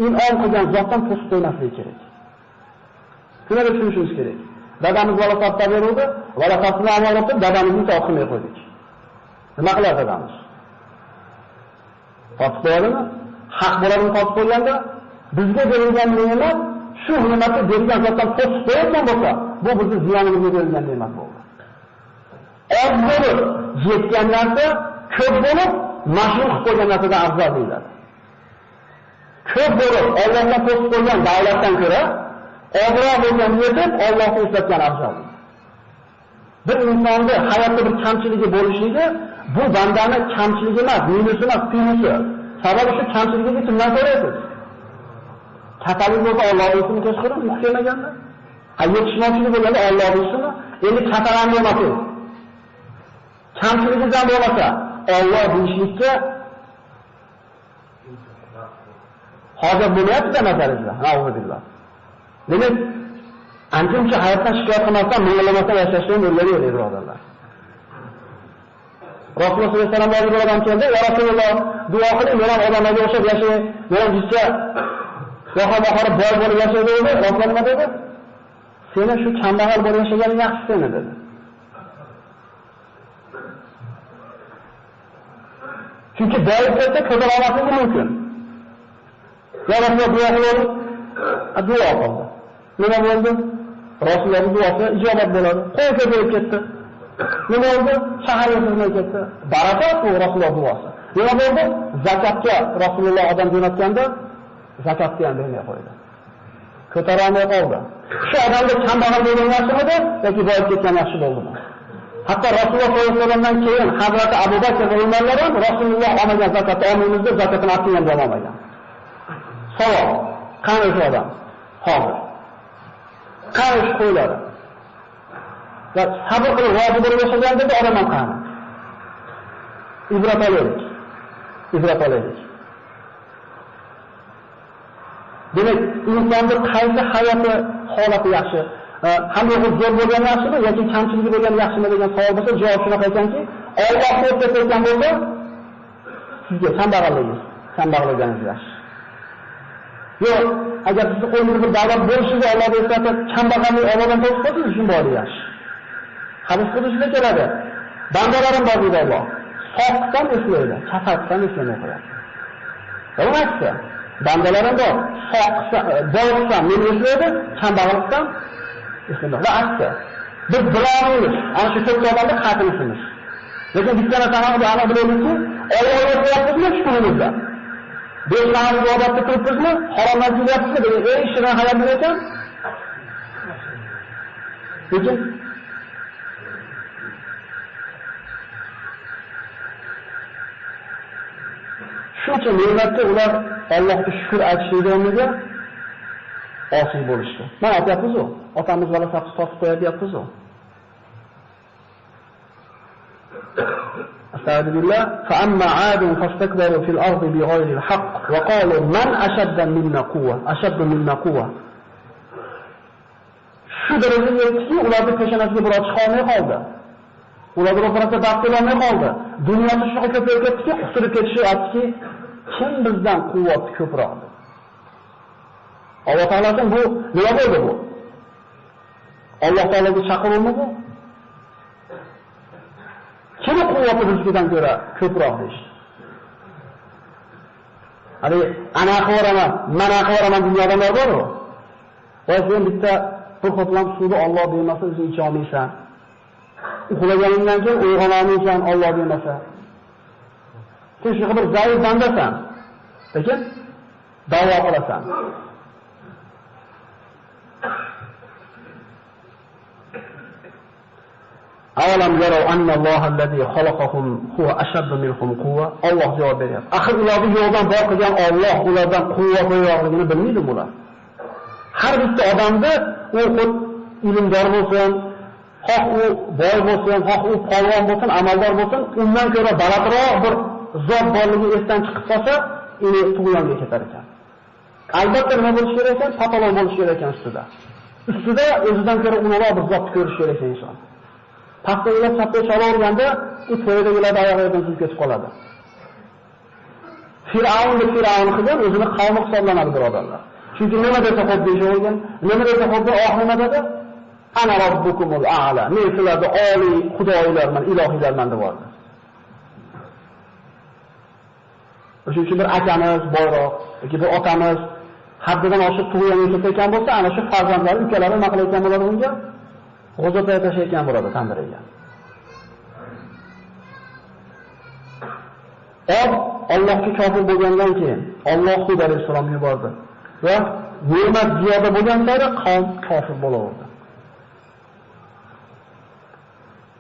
in'om qilgan zotdan to'sib qo'ymaslik kerak. Shuni tushunishimiz kerak. Dadamiz valaqatda beruvdi, valaqatni amal qilib dadamizni to'qimay qo'ydik. Nima qiladi dadamiz? Totib qo'yadimi? Haq bo'ladimi totib qo'yganda bizga berilgan ne'mat shu ne'matni bergan zotdan to'sib qo'ygan bo'lsa, bu bizning ziyonimizga berilgan ne'mat bo'ldi. Az bo'lib yetgan narsa ko'p bo'lib mashruh qilib qo'ygan narsadan afzal deyiladi. ko'p bo'lib Allohdan to'sib qo'ygan davlatdan ko'ra ozroq bo'lgan yetib Allohni eslatgan afzal. Bir insonning hayotda bir kamchiligi bo'lishligi bu bandani kamchiligi emas, minusi emas, plusi. Sababi shu kamchiligiga kimdan so'raysiz? Katalik bo'lsa Allohning ismini kechqurun muhkamaganda. Yetishmovchilik bo'lganda Allohning ismini endi katalanma emas. Kamchiligidan bo'lmasa Alloh deyishlikka hozir bo'lyapti nazaringizda. Alhamdulillah. Demak, ancha hayotdan shikoyat qilmasdan, minglamasdan yashashni o'rganaylik, birodarlar. Rasululloh sollallohu alayhi vasallam bir odam keldi, "Ya Rasululloh, duo qiling, men ham odamlarga o'xshab yashay, men ham bizcha yo'q-yo'q boy bo'lib yashaydi" dedi. Rasululloh nima dedi? "Seni shu kambag'al bo'lib yashaganing yaxshi seni" dedi. Chunki boyib ketsa ko'tara olmasligi mumkin. Ya Rasululloh duo qiling, duo qildi. Nima bo'ldi? Rasulullohning duosi ijobat bo'ladi. Qo'y ko'payib ketdi. Nima bo'ldi? Shaharga kirmay ketdi. Barakat bu Rasululloh duosi. Nima bo'ldi? Zakatga Rasululloh odam jo'natganda zakatni ham bermay qo'ydi. Ko'tara olmay qoldi. Shu odamga kambag'al bo'lgan yaxshimidi yoki boyib ketgan yaxshi bo'ldimi? Hatto Rasululloh sollallohu alayhi vasallamdan keyin Hazrat Abu Bakr va Umarlar ham Rasululloh olmagan zakatni olmaymiz deb zakatini atib ham olmagan. Savol: qani shu odam? Hozir qani shu qo'ylari? Va sabr qilib rozi bo'lib yashagan dedi odam ham qani? Ibrat olaylik. Demak, insonning qaysi hayoti holati yaxshi? Hamma zo'r bo'lgan yaxshimi yoki kamchiligi bo'lgan yaxshimi degan savol bo'lsa, javob shunaqa ekanki, Alloh ko'rsatgan bo'lsa, sizga kambag'alligingiz yaxshi. Yo'q, agar sizni qo'lingizda bir davlat bo'lishiga Alloh eslatib, kambag'allik Allohdan to'sib qo'ysa, shun bo'lishi yaxshi. Hadis qilishga keladi. Bandalarim bor deydi Alloh. Sog'likdan eslaydi, kasallikdan eslamay qo'yadi. Emasmi? Bandalarim bor, boylikdan meni eslaydi, kambag'allikdan eslaydi. Va aksi. Biz birovimiz, ana shu to'plamada qatnashimiz. Lekin bitta narsani aniq bilamizki, Allohga qo'yapmizmi shukurimizda? Besh namoz ibodatda turibmizmi? Haromdan chiqyapmizmi? degan eng shirin hayot ekan. Lekin shuncha ne'matga ular Allohga shukr aytishligiga osiy bo'lishdi. Mana aytyapmiz-ku, otamiz bola saqich topib qo'yadi deyapmiz-ku. Astagfirullah. Fa amma 'adun fastakbaru fil ardi bighayri al-haqq wa qalu man ashadda minna quwwa. Shu darajaga yetdiki, ularning peshonasiga biror chiqa olmay qoldi. Ular ro'parasida daftar olmay qoldi. Dunyoda shunaqa ko'payib ketdiki, qustirib ketishi aytdiki, kim bizdan quvvat ko'proq? Alloh taolodan bu nima bo'ldi bu? Alloh taologa chaqiruvmi bu? Kimi quvvati bizdan ko'ra ko'proq deydi. Hali ana qo'raman, mana qo'raman dunyoda bor-ku. Sen bitta bir qoplam suvni Alloh bermasa o'zing icha olmaysan. Uxlaganingdan keyin uyg'ona olmaysan Alloh bermasa. Sen shu bir zaif bandasan. Lekin da'vo qilasan. Avalam yaraw anna Alloh allazi xalaqahum huwa ashaddu minhum quwwa. Alloh javob beryapti. Axir ularni yo'ldan bor qilgan Alloh ulardan quvvat yo'qligini bilmaydi bular. Har bitta odamda u ilmdor bo'lsin, xoh u boy bo'lsin, xoh u polvon bo'lsin, amaldor bo'lsin, undan ko'ra balandroq bir zot borligi esdan chiqib qolsa, uni tug'yonga ketar ekan. Albatta nima bo'lish kerak ekan? Patolog bo'lish kerak ekan ustida. Ustida o'zidan ko'ra ulug'roq bir zotni ko'rish kerak ekan inson. Pastdagilar chapga chalaverganda, u to'ydagilar oyog'idan suzib ketib qoladi. Fir'avn qilgan o'zini qavmi hisoblanadi birodarlar. Chunki nima desa xuddi deyishgan, nima desa xuddi oxirida dedi, ana robbukumul a'la. Men sizlarga oliy xudoylarman, ilohiylarman deb bordi. O'sha uchun bir akamiz boyroq yoki bir otamiz haddidan oshib tug'ilgan ekan bo'lsa, ana shu farzandlari, ukalari nima qilayotgan bo'ladi unga? G'o'zatay tashlayotgan bo'ladi tandiriga. Allohga kofir bo'lgandan keyin Alloh Hud alayhisalomni yubordi va ne'mat ziyoda bo'lgan sari qavm kofir bo'laverdi.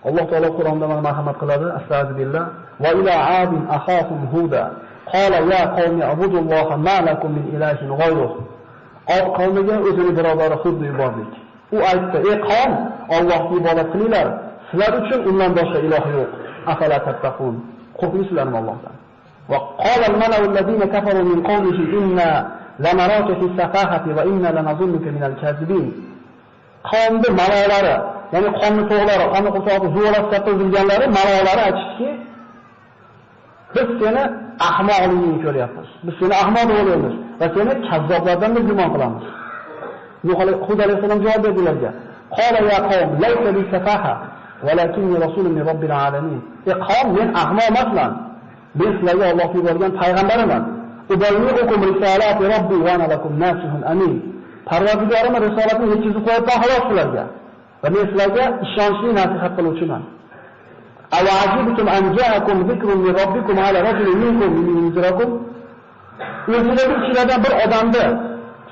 Alloh taolo Qur'onda mana marhamat qiladi. Astagfirullah. Va ila adin akhahum huda qala ya qawmi abudulloha ma lakum min ilahin g'ayruh. Od qavmiga o'zini birodari Hudni yubordik. U aytdi: "Ey qavm, Allohga ibodat qilinglar. Sizlar uchun undan boshqa iloh yo'q. Afala tattaqun. Qo'rqingizlarmi Allohdan?" Va qala al-mala'u alladhina kafaru min qawmihi inna lanaraka fi safahati va inna lanazunnuka min al-kazibin. Qavmni malolari, ya'ni qavmni to'g'lari, qavmni qursog'i zo'rlab kattazilganlari malolari aytishdiki, biz seni ahmoqligingni ko'ryapmiz. Biz seni ahmoq deb o'ylaymiz va seni kazzoblardan deb gumon qilamiz. Hud alayhisalom javob berdilarga: "Qala ya qawm, laysa li safaha, walakinni rasulun min robbil alamin." Ey qavm, men ahmoq emasman. Men sizlarga Alloh yuborgan payg'ambaraman. Ubayyukum risolati robbi va ana lakum nasihun amin. Parvardigorim risolatni yetkazib qo'yibman xolos sizlarga. Va men sizlarga ishonchli nasihat qiluvchiman. Awajibtum an ja'akum dhikrun min robbikum ala rajulin minkum yunzirakum. O'zingizlarning ichingizdan bir odamni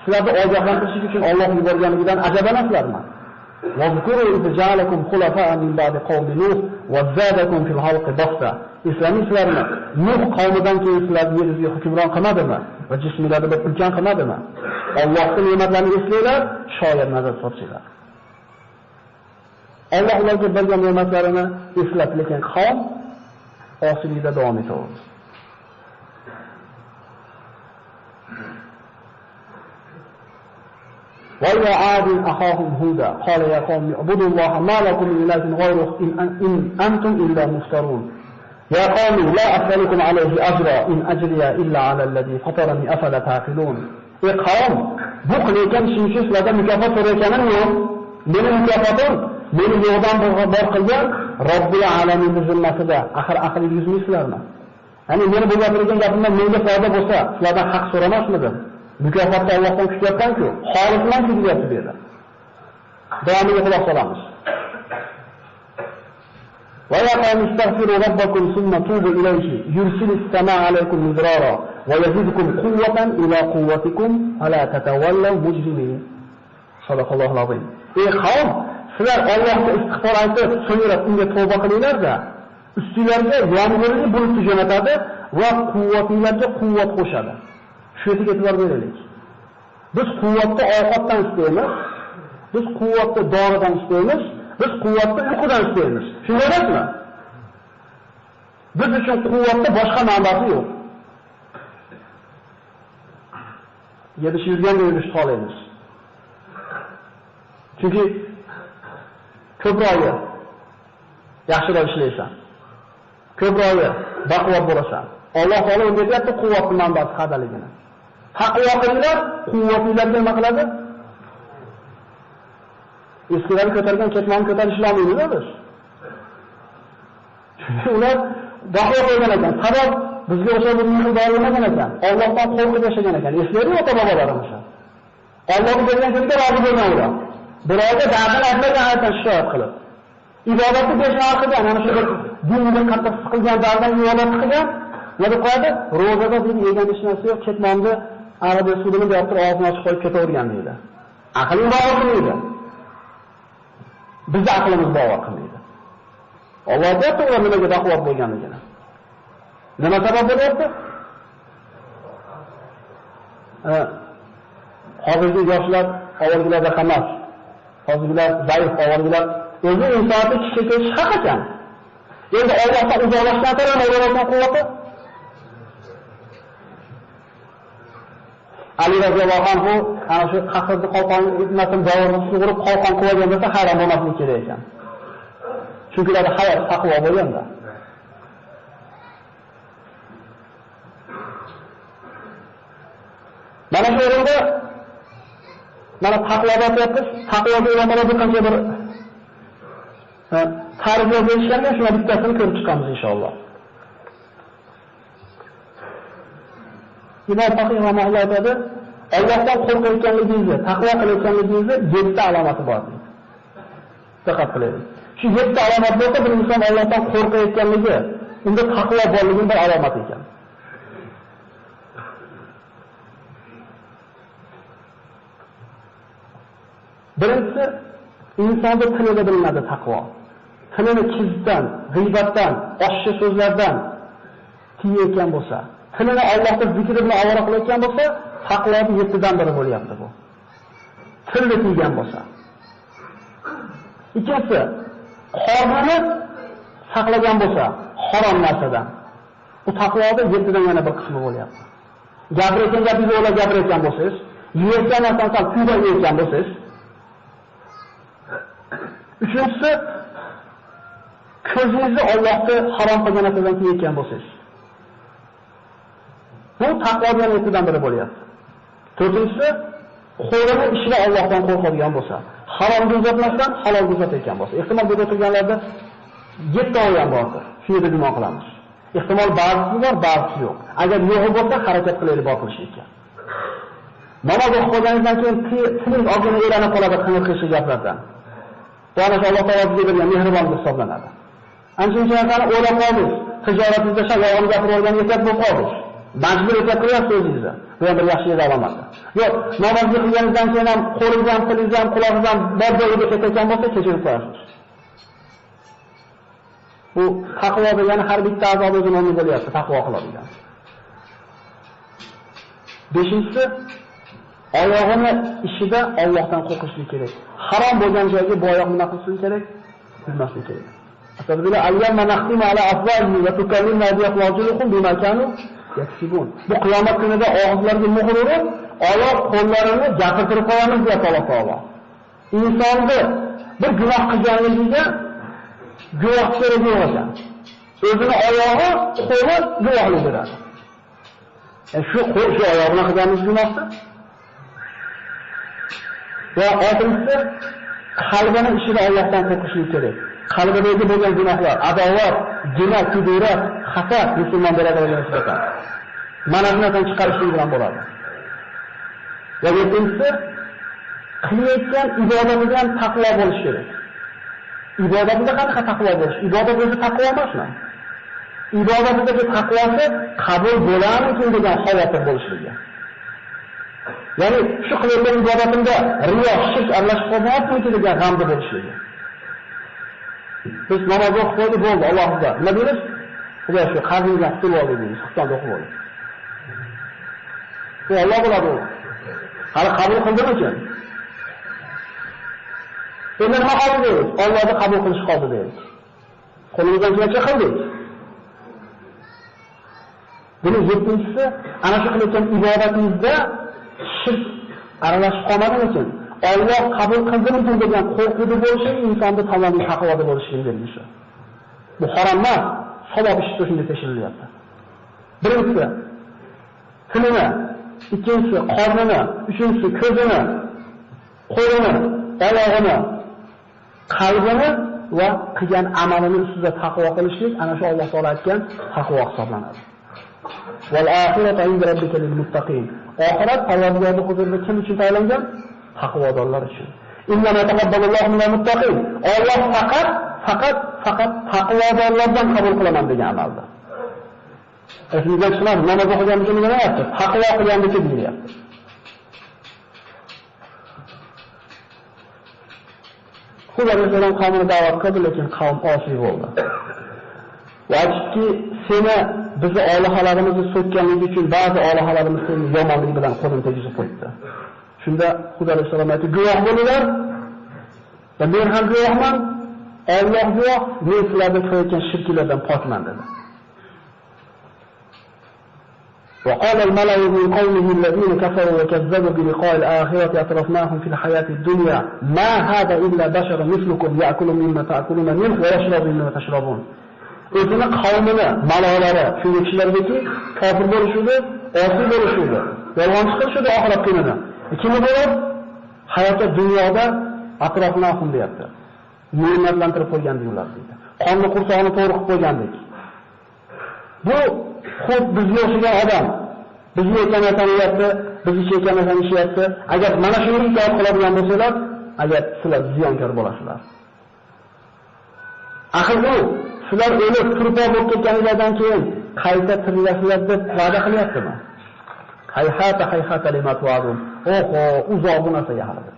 sizlarni ogohlantirish uchun Alloh yuborganidan ajabansizlarmi? Wazkuru iz ja'alakum khulafa'a min ba'di qawmi Nuh wa zadakum fil halqi basta. Islamislarni Nuh qavmidan keyin sizlarni yeringizga hukmron qilmadimi va jismlarni bir ulkan qilmadimi? Allohning ne'matlarini eslanglar, shoyat nazar solsanglar. Alloh ularga bergan ne'matlarini eslab, lekin qavm osiylikda davom etaverdi. وَإِلَى عَادٍ أَخَاهُمْ هُودًا قَالَ يَا قَوْمِ اعْبُدُوا اللَّهَ مَا لَكُم مِّن إِلَٰهٍ غَيْرُهُ إِنْ أَنتُمْ إِلَّا مُفْتَرُونَ يَا قَوْمِ لَا أَسْأَلُكُمْ عَلَيْهِ أَجْرًا إِنْ أَجْرِيَ إِلَّا عَلَى الَّذِي فَطَرَنِي أَفَلَا تَعْقِلُونَ. Ey qavm, bu qilayotgan ishim uchun sizlardan mukofot so'rayotganim yo'q. Mening mukofotim meni yo'qdan bor qilgan Robbil alaminning zimmasida. Axir aqlingiz yuzmaysizlarmi? Ya'ni meni bu gapirgan gapimdan menga foyda bo'lsa, sizlardan haq so'ramasmidim? Mukofotni Allohdan kutyapman-ku, xolisman deyapti bu yerda. Davomiga quloq solamiz. Va ya qawmi istaghfiru robbakum thumma tubu ilayhi yursilis samaa alaykum midrara va yazidkum quwwatan ila quwwatikum ala tatawallaw mujrimin. Sadaqallohul azim. Ey qavm, sizlar Allohga istig'for aytib, so'ngra unga tavba qilinglar-da, ustingizlarga yomg'irni bulutni jo'natadi va quvvatingizga quvvat qo'shadi. Shu yerga e'tibor beraylik. Biz quvvatni ovqatdan istaymiz, biz quvvatni doridan istaymiz, biz quvvatni uyqudan istaymiz. Shunday emasmi? Biz uchun quvvatni boshqa manbasi yo'q. Yedish yurganda yurish xohlaymiz. Chunki ko'proq yaxshiroq ishlaysan. Ko'proq baquvvat bo'lasan. Alloh taolo o'rgatyapti quvvatni manbasi qadaligini. Taqvo qilinglar, quvvatingizlarga nima qiladi? Eskilarni ko'targan ketmonni ko'tarishlaymiz biz. Ular baquvvat bo'lgan ekan. Sabab bizga o'sha bir mehr bermagan ekan. Allohdan qo'rqib yashagan ekan. Eslaydi ota-bobolarimiz. Allohga bergan joyga rozi bo'lgan ular. Birovga dardini aytmagan aytgan shikoyat qilib. Ibodatni beshar qilgan, ana shu dinga qattiq qilgan dardan ibodat qilgan, nima qo'yadi? Ro'zada bir yegan ish narsa yo'q, ketmonni arada sudini berib og'zini ochib qo'yib ketavergan deydi. Aqling bovar qilmaydi. Bizning aqlimiz bovar qilmaydi. Alloh aytdi ular nimaga baquvvat bo'lganligini. Nima sabab bo'lyapti? Hozirgi yoshlar avvalgilarda emas. Hozirgilar zaif, avvalgilar o'zi insonni kichikitish haq ekan. Endi Allohdan uzoqlashdan ko'ra Allohdan quvvati. Ali roziyallohu anhu ana shu qasrni qalqon ibnatin davrni sug'urib qalqon qo'ygan bo'lsa hayron bo'lmaslik kerak ekan. Chunki ularda hayot taqvo bo'lganda. Mana shu o'rinda mana taqvoga aytyapmiz. Taqvoga ulamolar bir qancha bir ta'riflar berishganda shuna bittasini ko'rib chiqamiz inshaalloh. Imom Faqih rahimahulloh aytadi, Allohdan qo'rqayotganligingizni, taqvo qilayotganligingizni 7 alomati bor. Diqqat qiling. Shu 7 alomat bo'lsa, bir inson Allohdan qo'rqayotganligi, unda taqvo borligining bir alomati ekan. Birinchisi, insonning tilida bilinadi taqvo. Tilini kizdan, g'iybatdan, oshchi so'zlardan tiyayotgan bo'lsa, tilini Allohning zikri bilan ovora qilayotgan bo'lsa, taqvoning 7dan biri bo'lyapti bu. Tilni tiygan bo'lsa. Ikkinchisi, qornini saqlagan bo'lsa, harom narsadan. Bu taqvoning 7dan yana bir qismi bo'lyapti. Gapirayotgan gapingizni o'ylab gapirayotgan bo'lsangiz, yeyotgan narsadan kuyda yeyotgan bo'lsangiz. Uchinchisi, ko'zingizni Allohning harom qilgan narsadan tiyayotgan bo'lsangiz. Bu taqvoning 7dan biri bo'lyapti. To'rtinchisi, qo'lini ishida Allohdan qo'rqadigan bo'lsa, haromga uzatmasdan halolga uzatayotgan bo'lsa. Ehtimol bu o'tirganlarda 7 oyam bordir. Shu yerda gumon qilamiz. Ehtimol ba'zisi bor, ba'zisi yo'q. Agar yo'q bo'lsa, harakat qilaylik bor qilishga. Namoz o'qib qolganingizdan keyin tilingiz og'zini elanib qoladi qing'ir gaplardan. Bu ana Alloh taolo bizga bergan mehribonlik hisoblanadi. Ancha-muncha narsani o'ylab qoldingiz. Tijoratingizda yolg'on gapirib olgan etak bo'lib qoldingiz. Majbur etak qilyapsiz o'zingizni. Bu ham bir yaxshi alomat. Yo'q, namoz o'qiganingizdan keyin ham qo'lingiz ham, tilingiz ham, quloqingiz ham bor joyiga ketayotgan bo'lsa, kechirib qo'yasiz. Bu taqvo degani har bitta a'zoda o'zini o'rni bo'lyapti, taqvo qiladigan. Beshinchisi, oyog'ini ishida Allohdan qo'rqishlik kerak. Harom bo'lgan joyga bu oyoq nima qilsin kerak? Bilmaslik kerak. Aslida al-yawma nakhtimu ala afwahihim wa tukallimuna aydiyakum bima kanu yaksibun. Bu qiyomat kunida og'izlarga muhr urib, oyoq qo'llarini gapirtirib qo'yamiz deb Alloh taolo. Insonni bir gunoh qilganligiga guvoh kerak ekan. O'zini oyog'i, qo'li guvohlik beradi. Shu qo'l, shu oyoqni qilganimiz gunohdir. Va oltinchisi, qalbini ishida Allohdan qo'rqishlik kerak. Qalbidagi bo'lgan gunohlar, adovat, jinoyat, kudurat, hasad musulmon birodarlarga nisbatan mana shu narsadan chiqarishlik bilan bo'ladi. Va yettinchisi, qilayotgan ibodatidan taqvo bo'lish kerak. Ibodatida qanaqa taqvo bo'lish? Ibodat o'zi taqvo emasmi? Ibodatidagi taqvosi qabul bo'larmikin degan xavotir bo'lishligi. Ya'ni shu qilayotgan ibodatimda riyo, shirk aralashib qolmayaptimi degan g'amda bo'lishligi. Biz namoz o'qib qo'ydik, bo'ldi, Allohga. Nima deymiz? Xudo shu qarzingizdan qutulib oldik deymiz, Xitoyda o'qib oldik. Bu Alloh biladi. Hali qabul qildimikin? Endi nima qoldi deymiz? Allohni qabul qilish qoldi deymiz. Qo'limizdan kelgancha qildik. Buni yettinchisi, ana shu qilayotgan ibodatimizda shirk aralashib qolmagan uchun Alloh qabul qildimi degan qo'rquvda bo'lishi insonning tamomiy taqvoda bo'lishining belgisi. Bu harom emas, savob ishda shunday tekshirilyapti. Birinchisi tilini, ikkinchisi qornini, uchinchisi ko'zini, qo'lini, oyog'ini, qalbini va qilgan amalini ustida taqvo qilishlik ana shu Alloh taolo aytgan taqvo hisoblanadi. Val oxiratu inda robbika lil muttaqin. Oxirat Allohning huzurida kim uchun tayyorlangan? Taqvodorlar uchun. Inna ma taqabbalallohu minal muttaqin. Alloh faqat taqvodorlardan qabul qilaman degan amalda. Esimizdan chiqmadi, namoz o'qigan uchun nima deyapti? Taqvo qilgan uchun deyapti. Xudo alayhisalom qavmini da'vat qildi, lekin qavm osiy bo'ldi. Va aytdiki, seni bizni olihalarimizni so'kkanligi uchun ba'zi olihalarimiz seni yomonligi bilan qo'lini tegizib qo'ydi. Shunda Xudo alayhisalom aytdi, guvoh bo'linglar. Va men ham guvohman, Alloh guvoh, men sizlarga qilayotgan shirklardan pokman dedi. وقال الملأ من قومه الذين كفروا وكذبوا بلقاء الآخرة أترفناهم في الحياة الدنيا ما هذا إلا بشر مثلكم يأكل مما تأكلون منه ويشرب مما تشربون. O'zini qavmini, malolari, shunday kishilarga kofir bo'lishudi, osiy bo'lishudi, yolg'onchi qilishudi oxirat kunida. Ikkinchi bo'lib, hayotda dunyoda atrofnahum deyapti. Ne'matlantirib qo'ygandik ular deydi. Qonni qursog'ini to'g'ri qilib qo'ygandik. Bu xuddi bizga o'xshagan odam. Bizga aytgan narsani yeyapti, bizga aytgan narsani yeyapti. Agar mana shuni itoat qiladigan bo'lsalar, agar sizlar ziyonkor bo'lasizlar. Axir u sizlar o'lib turpo bo'lib ketganingizdan keyin qayta tirilasizlar deb va'da qilyaptimi? Hayhata limat va'dum. Oho, uzoq bu narsaga hali.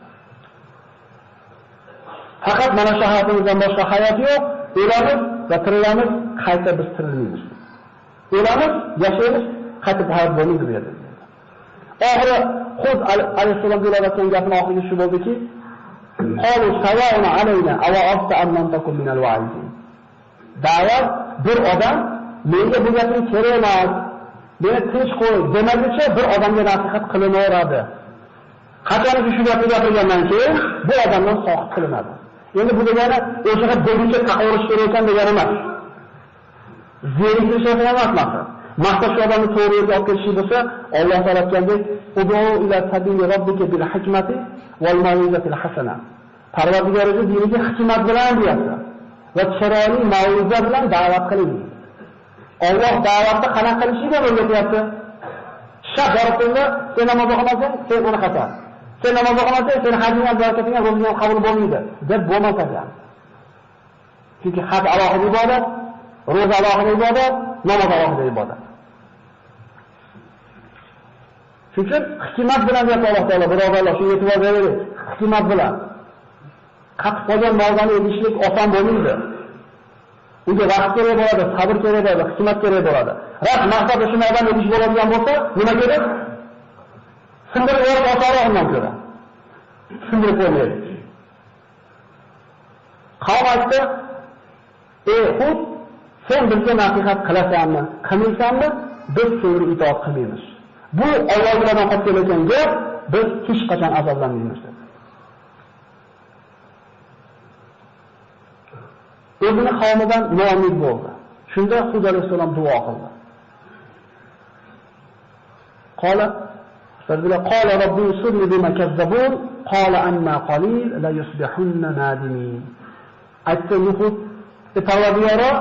Faqat mana shu hayotimizdan boshqa hayot yo'q. O'lamiz va tirilamiz, qayta biz tirilmaymiz. O'lamiz, yashaymiz, qayta hayot bo'lmaydi bu yerda. Oxiri Hud alayhissalomga ulayotgan gapning oxirgi shu bo'ldiki, qalu sawa'un alayna aw asta an nantakum min al-wa'izin. Da'vat bir odam menga bu gapning kerak emas, meni tinch qo'y demaguncha bir odamga nasihat qilinaveradi. Qachonki shu gapni gapirgandan keyin bu odamdan soqit qilinadi. Endi bu degani o'shaga bo'yicha taqovurish kerak ekan degani emas. Zeriklish emas maqsad. Maqsad shu odamni to'g'ri yo'lga olib kelish bo'lsa, Alloh taolo aytgandek, "Ud'u ila sabili robbika bil hikmati wal mau'izatil hasana." Parvardigoringiz diniga hikmat bilan deyapti va chiroyli mau'iza bilan da'vat qiling. Alloh da'vatni qanaqa qilishini o'rgatyapti. Shart boribdi, sen namoz o'qimasang, sen uni xato. Sen namoz o'qimasang, sen hajingga barakatingga ro'zingga qabul bo'lmaydi deb bo'lmas ekan. Chunki haj alohida ibodat, ro'za alohida ibodat, namoz alohida ibodat. Chunki hikmat bilan deyapti Alloh taolo, birodarlar, shunga e'tibor beraylik. Hikmat bilan. Qatib qolgan mavzuni edishlik oson bo'lmaydi. Unga vaqt kerak bo'ladi, sabr kerak bo'ladi, hikmat kerak bo'ladi. Ras maqsad shu mavzuni edish bo'ladigan bo'lsa, nima kerak? Sindirib yorib osonroq undan ko'ra. Sindirib qo'ymaydi. Qavm aytdi, "Ey Hud, sen bizga nasihat qilasanmi, qilmaysanmi? Biz senga itoat qilmaymiz. Bu Allohdan qolib kelayotgan gap, biz hech qachon azoblanmaymiz." dedi. O'zini qavmidan noumid bo'ldi. Shunda Hud alayhisalom duo qildi. Qala robbi usirni bima kazzabun qala anna qalil la yusbihunna nadimin. Aytdi Hud, Parvardigoro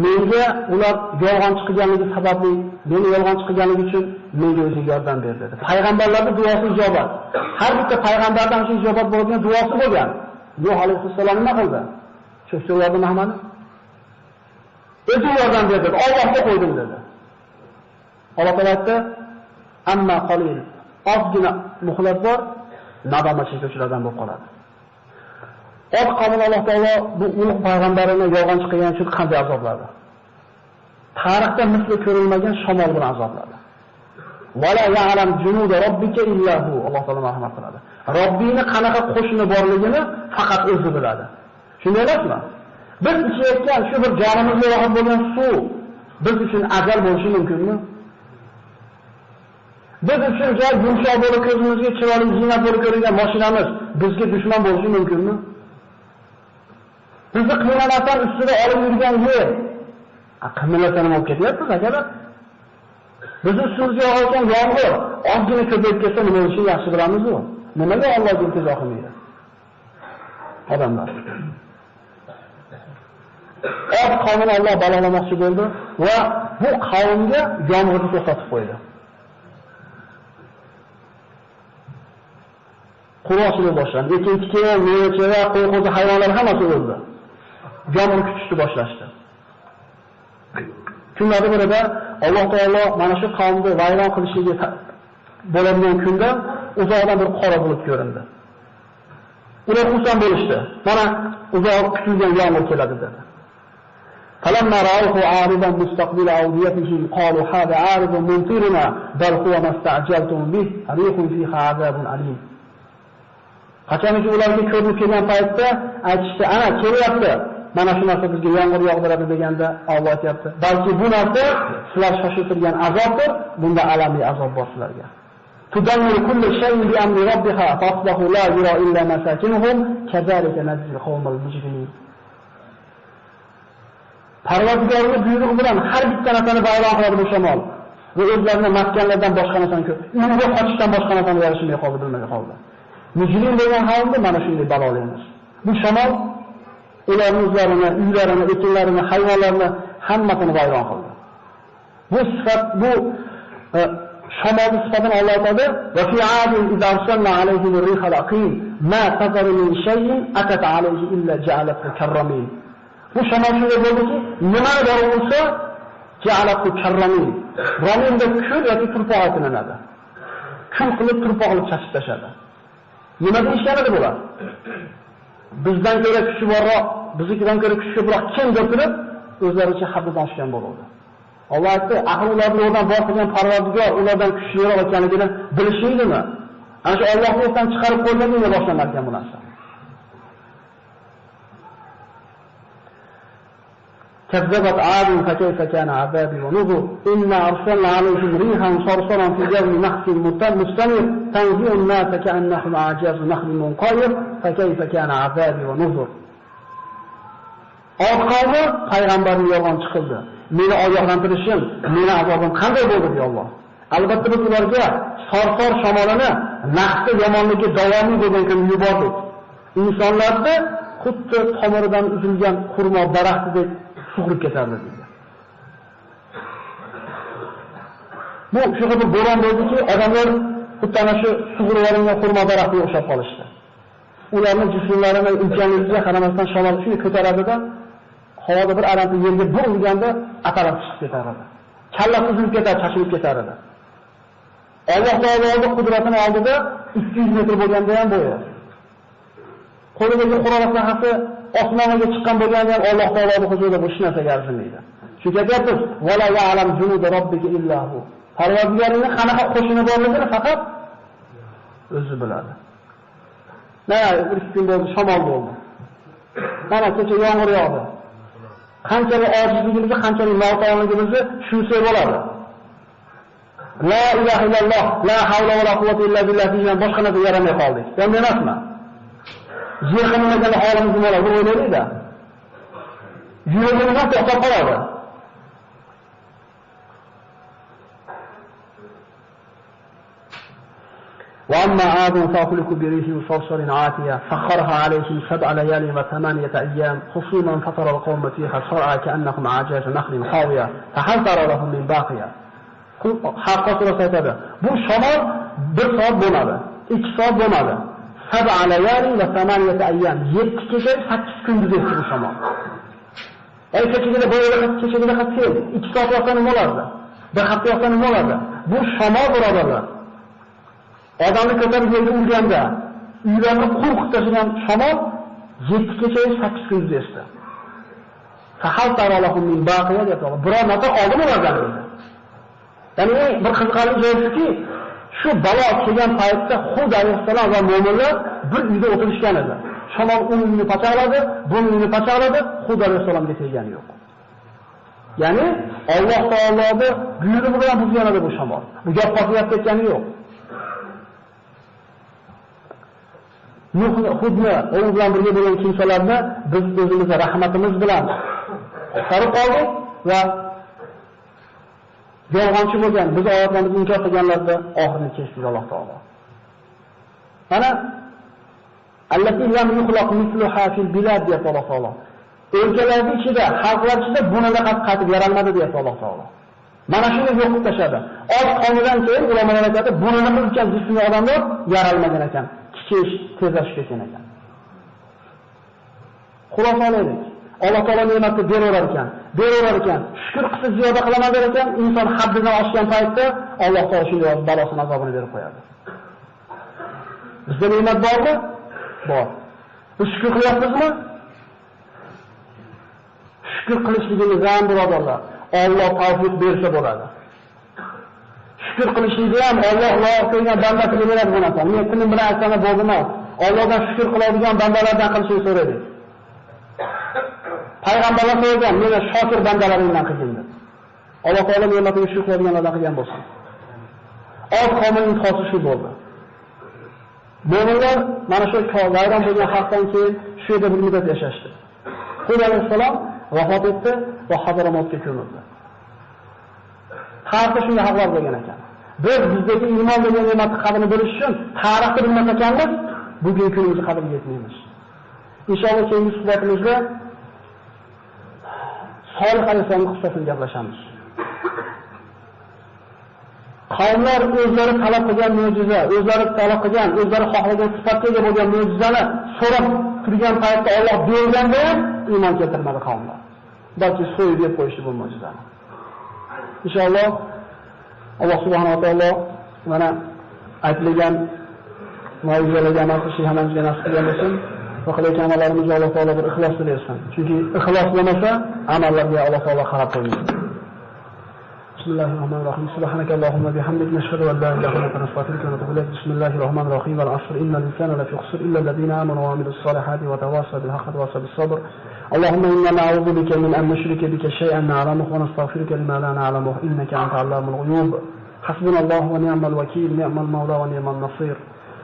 menga ular yolg'onchi qilganligi sababli, meni yolg'onchi qilganligi uchun menga o'zi yordam ber dedi. Payg'ambarlarning duosi ijobat. Har bitta payg'ambardan shu ijobat bo'lgan duosi bo'lgan. Nuh alayhissalom nima qildi? Shu yordam Muhammad o'zi yordam berdi. Allohga qo'ydim dedi. Alloh taolo aytdi, "Amma qalil." Ozgina muhlat bor, nadomat chekuvchilardan bo'lib qoladi. Ot qavmini Alloh taolo bu ulug' payg'ambarini yolg'onchi qilgan uchun qanday azobladi? Tarixda misli ko'rilmagan shamol bilan azobladi. "Wala ya'lam junuda robbika illa hu." Alloh taolo marhamat qiladi. Robbini qanaqa qo'shini borligini faqat o'zi biladi. Shunday emasmi? Biz ichayotgan shu bir jonimizga rohat bo'lgan suv biz uchun ajal bo'lishi mumkinmi? Biz uchun joy yumshoq bo'lib ko'zimizga chiroyli ziynat bo'lib ko'ringan mashinamiz bizga dushman bo'lishi mumkinmi? Bizni qiynalashdan ustida olib yurgan yer qiynalashdan olib ketyapti akalar. Bizni ustimizga yog'ayotgan yomg'ir ozgina ko'payib ketsa nima bo'lishini yaxshi bilamiz-ku. Nimaga Alloh iltijo qilmaydi? Odamlar. Ot qavmini Alloh balolamoqchi bo'ldi va bu qavmga yomg'irni to'xtatib qo'ydi. Quroqchilik boshlandi. Ekin-tikin, meva-cheva, qo'y-qo'zi hayvonlar hammasi o'ldi. Yomg'ir kutishni boshlashdi. Kunlarning birida Alloh taolo mana shu qavmni vayron qilishiga bo'ladigan kunda uzoqdan bir qora bulut ko'rindi. Ular xursand bo'lishdi. Mana uzoq kutilgan yomg'ir keladi dedi. فلما رأوه عارضا مستقبل أوديتهم قالوا هذا عارض ممطرنا بل هو ما استعجلتم به ريح فيها عذاب أليم. Qachonki ularga ko'rinib kelgan paytda aytishdi, "Ana kelyapti. Mana shu narsa bizga yomg'ir yog'diradi" deganda Alloh aytibdi, "Balki bu narsa sizlar shoshiltirgan azobdir. Bunda alamli azob bor sizlarga." Tudammiru kulli shay'in bi amri robbiha fasbahu la yura illa masakinuhum kazalika najzi qawmal mujrimin. Parvardigorning buyrug'i bilan har bitta narsani vayron qiladi bu shamol. Va o'zlarining maskanlardan boshqa narsani ko'p. Uyga qochishdan boshqa narsani yarashmay qoldi, bilmay qoldi. Mujrim bo'lgan qavmni mana shunday balolaymiz. Bu shamol ularning o'zlarini, uylarini, ekinlarini, hayvonlarini hammasini vayron qildi. Bu sifat, bu shamolning sifatini Alloh aytadi: "Va fi 'adin idza arsalna 'alayhim ar-riha al-aqim ma tazaru min shay'in atat 'alayhi illa ja'alathu karramin." Bu shamol shunday bo'ldiki, nimani bor bo'lsa, ja'alathu karramin. Raminda kul yoki turpoq aytiladi. Kul qilib turpoq qilib chashib tashadi. Nima deyishganida bular? bizdan ko'ra kuchliroq, biznikidan ko'ra kuchliroq kim deb turib, o'zlaricha haddan oshgan bo'ladi. Alloh aytdi, ahli ularni o'rdan bor qilgan Parvardigor ulardan kuchliroq ekanligini bilishingizdimi? Ana shu Allohning o'zidan chiqarib qo'yganligini boshlanar ekan bu narsa. كذبت عاد فكيف كان عذابي ونذر إنا أرسلنا عليهم ريحا صرصرا في جو نحس مستمر تنزع الناس كأنهم أعجاز نخل منقعر فكيف كان عذابي ونذر. Qavmi payg'ambarning yolg'on chiqildi. Meni ogohlantirishim, meni azobim qanday bo'ldi deb Alloh. Albatta biz ularga sorsor shamolini nahsi yomonligi davomiy bo'lgan kun yubordik. Insonlarni xuddi tomiridan uzilgan xurmo daraxtidek sug'urib ketardi dedi. Bu shu qadar bo'ron bo'ldiki, odamlar xuddi ana shu sug'urib olingan xurmo daraxtiga o'xshab qolishdi. Ularning jismlarini imkonligiga qaramasdan shamol shuni ko'taradi-da, havoda bir aramda yerga bir urganda atarab chiqib ketardi. Kallasi uzilib ketar, chashilib ketardi. Alloh taoloning qudratini oldida 200 metr bo'lganda ham bo'yi. Qo'lidagi Qur'on sahifasi osmonga chiqqan bo'lganda ham Alloh taoloning huzurida bu narsaga arzimaydi. Chunki aytamiz, "Va la ya'lam junud robbika illa hu." Parvardigoringning qanaqa qo'shini borligini faqat o'zi biladi. Mana bir kun bo'ldi, shamol bo'ldi. Mana kecha yomg'ir yog'di. Qanchalik ojizligimizni, qanchalik noto'g'riligimizni tushunsak bo'ladi. La ilaha illalloh, la havla va la quvvata illa billah degan boshqa narsa yaramay qoldik. Ham emasmi? Yer qilmagan holimiz nima bo'ladi o'ylaydi-da. Yuragimiz to'xtab qoladi. وأما عاد فأهلكوا بريح صرصر عاتية سخرها عليهم 7 ليال و8 أيام حصوما فترى القوم فيها صرعى كأنهم أعجاز نخل خاوية فهل ترى لهم من باقية. Haqqa surasi aytadi. Bu shamol 1 soat bo'lmadi, 2 soat bo'lmadi. 7 layali va 8 ayyam, 7 kecha 8 kunduz o'tdi bu shamol. Kechagina bo'yida kechagina qattiq 2 soat yoqsa nima bo'lardi? Bir hafta yoqsa nima bo'lardi? Bu shamol birodarlar. Odamni ko'tarib yerga urganda, uylarni qo'rqitib tashlagan shamol 7 kecha 8 kunduz esdi. Fahal taralahum min baqiya deb aytadi. Biror narsa oldimi ulardan dedi. Ya'ni bir qiziqarli joyi shuki, shu balo kelgan paytda Hud alayhissalom va mu'minlar bir uyda o'tirishgan edi. Shamol uyini pachaqladi, bu uyini pachaqladi, Hud alayhissalomga tegani yo'q. Ya'ni Alloh taoloning buyrug'i bilan buzgan edi bu shamol. Bu gap qotib ketgani yo'q. Hudni u bilan birga bo'lgan kimsalarni biz o'zimizga rahmatimiz bilan qutqarib qoldik va yolg'onchi bo'lgan, biz oyatlarimizni inkor qilganlarda oxirini kesdi Alloh taolo. Mana allati lam yuxlaq misluha fil bilad ya Alloh taolo. O'lkalarning ichida, xalqlar ichida bunaqa qaytib yaralmadi deyapti Alloh taolo. Mana shuni yo'q qilib tashladi. Oz qonidan keyin ulamolar aytadi, bunaqa qilgan jismli odamlar yaralmagan ekan, kichish, tezlashib ketgan ekan. Xulosa olaylik. Alloh taolo ne'matni beraverar ekan. Shukr qilsa ziyoda qilaman der ekan, inson haddidan oshgan paytda Alloh taolo shunday balosini azobini berib qo'yadi. Bizda ne'mat bormi? Bor. Biz shukr qilyapmizmi? Shukr qilishligimiz ham birodarlar, Alloh tavfiq bersa bo'ladi. Shukr qilishlikni ham Alloh loyiq qilgan banda qilaveradi bu narsa. Men tilim bilan aytgani bo'ldi emas. Allohdan shukr qiladigan bandalardan qilishni so'radik. Payg'ambarlar so'ragan, meni shokir bandalaringdan qilgin deb. Alloh taolo ne'matini shukr qilganlardan qilgan bo'lsin. Oz qavmning xosi shu bo'ldi. Mo'minlar mana shu vayron bo'lgan xalqdan keyin shu yerda bir muddat yashashdi. Hud alayhissalom vafot etdi va Hadramotga ko'mildi. Tarixda shunday xalqlar bo'lgan ekan. Biz bizdagi iymon degan ne'matni qadrini bilish uchun tarixni bilmas ekanmiz, bugungi kunimizni qadriga yetmaymiz. Inshaalloh keyingi suhbatimizda Solih alayhissalomning qissasini gaplashamiz. Qavmlar o'zlari talab qilgan mo'jiza, o'zlari talab qilgan, o'zlari xohlagan sifatga ega bo'lgan mo'jizani so'rab turgan paytda Alloh berganda ham iymon keltirmadi qavmlar. Balki so'yib yeb qo'yishdi bu mo'jizani. Inshaalloh Alloh subhanahu va taolo mana aytilgan mo'jizalarga amal qilishni hammamizga nasib qilsin. qilayotgan amallarimizga Alloh taolo bir ixlos bersin. Chunki ixlos bo'lmasa, amallarga Alloh taolo qarab qo'ymaydi. Bismillahirrohmanirrohim. Subhanakallahumma bihamdik nashhadu an la ilaha illa anta nastaghfiruka wa natubu ilayk. Bismillahirrohmanirrohim. Wal 'asr innal insana lafi khusr illa alladhina amanu wa 'amilus solihati wa tawassaw bil haqqi wa tawassaw bis sabr. اللهم إنا نعوذ بك من أن نشرك بك شيئا نعلمه ونستغفرك لما لا نعلمه إنك أنت علام الغيوب حسبنا الله ونعم الوكيل نعم المولى ونعم النصير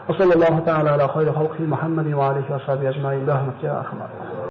وصلى الله تعالى على خير خلقه محمد وعليه وصحبه أجمعين برحمتك يا أرحم الراحمين.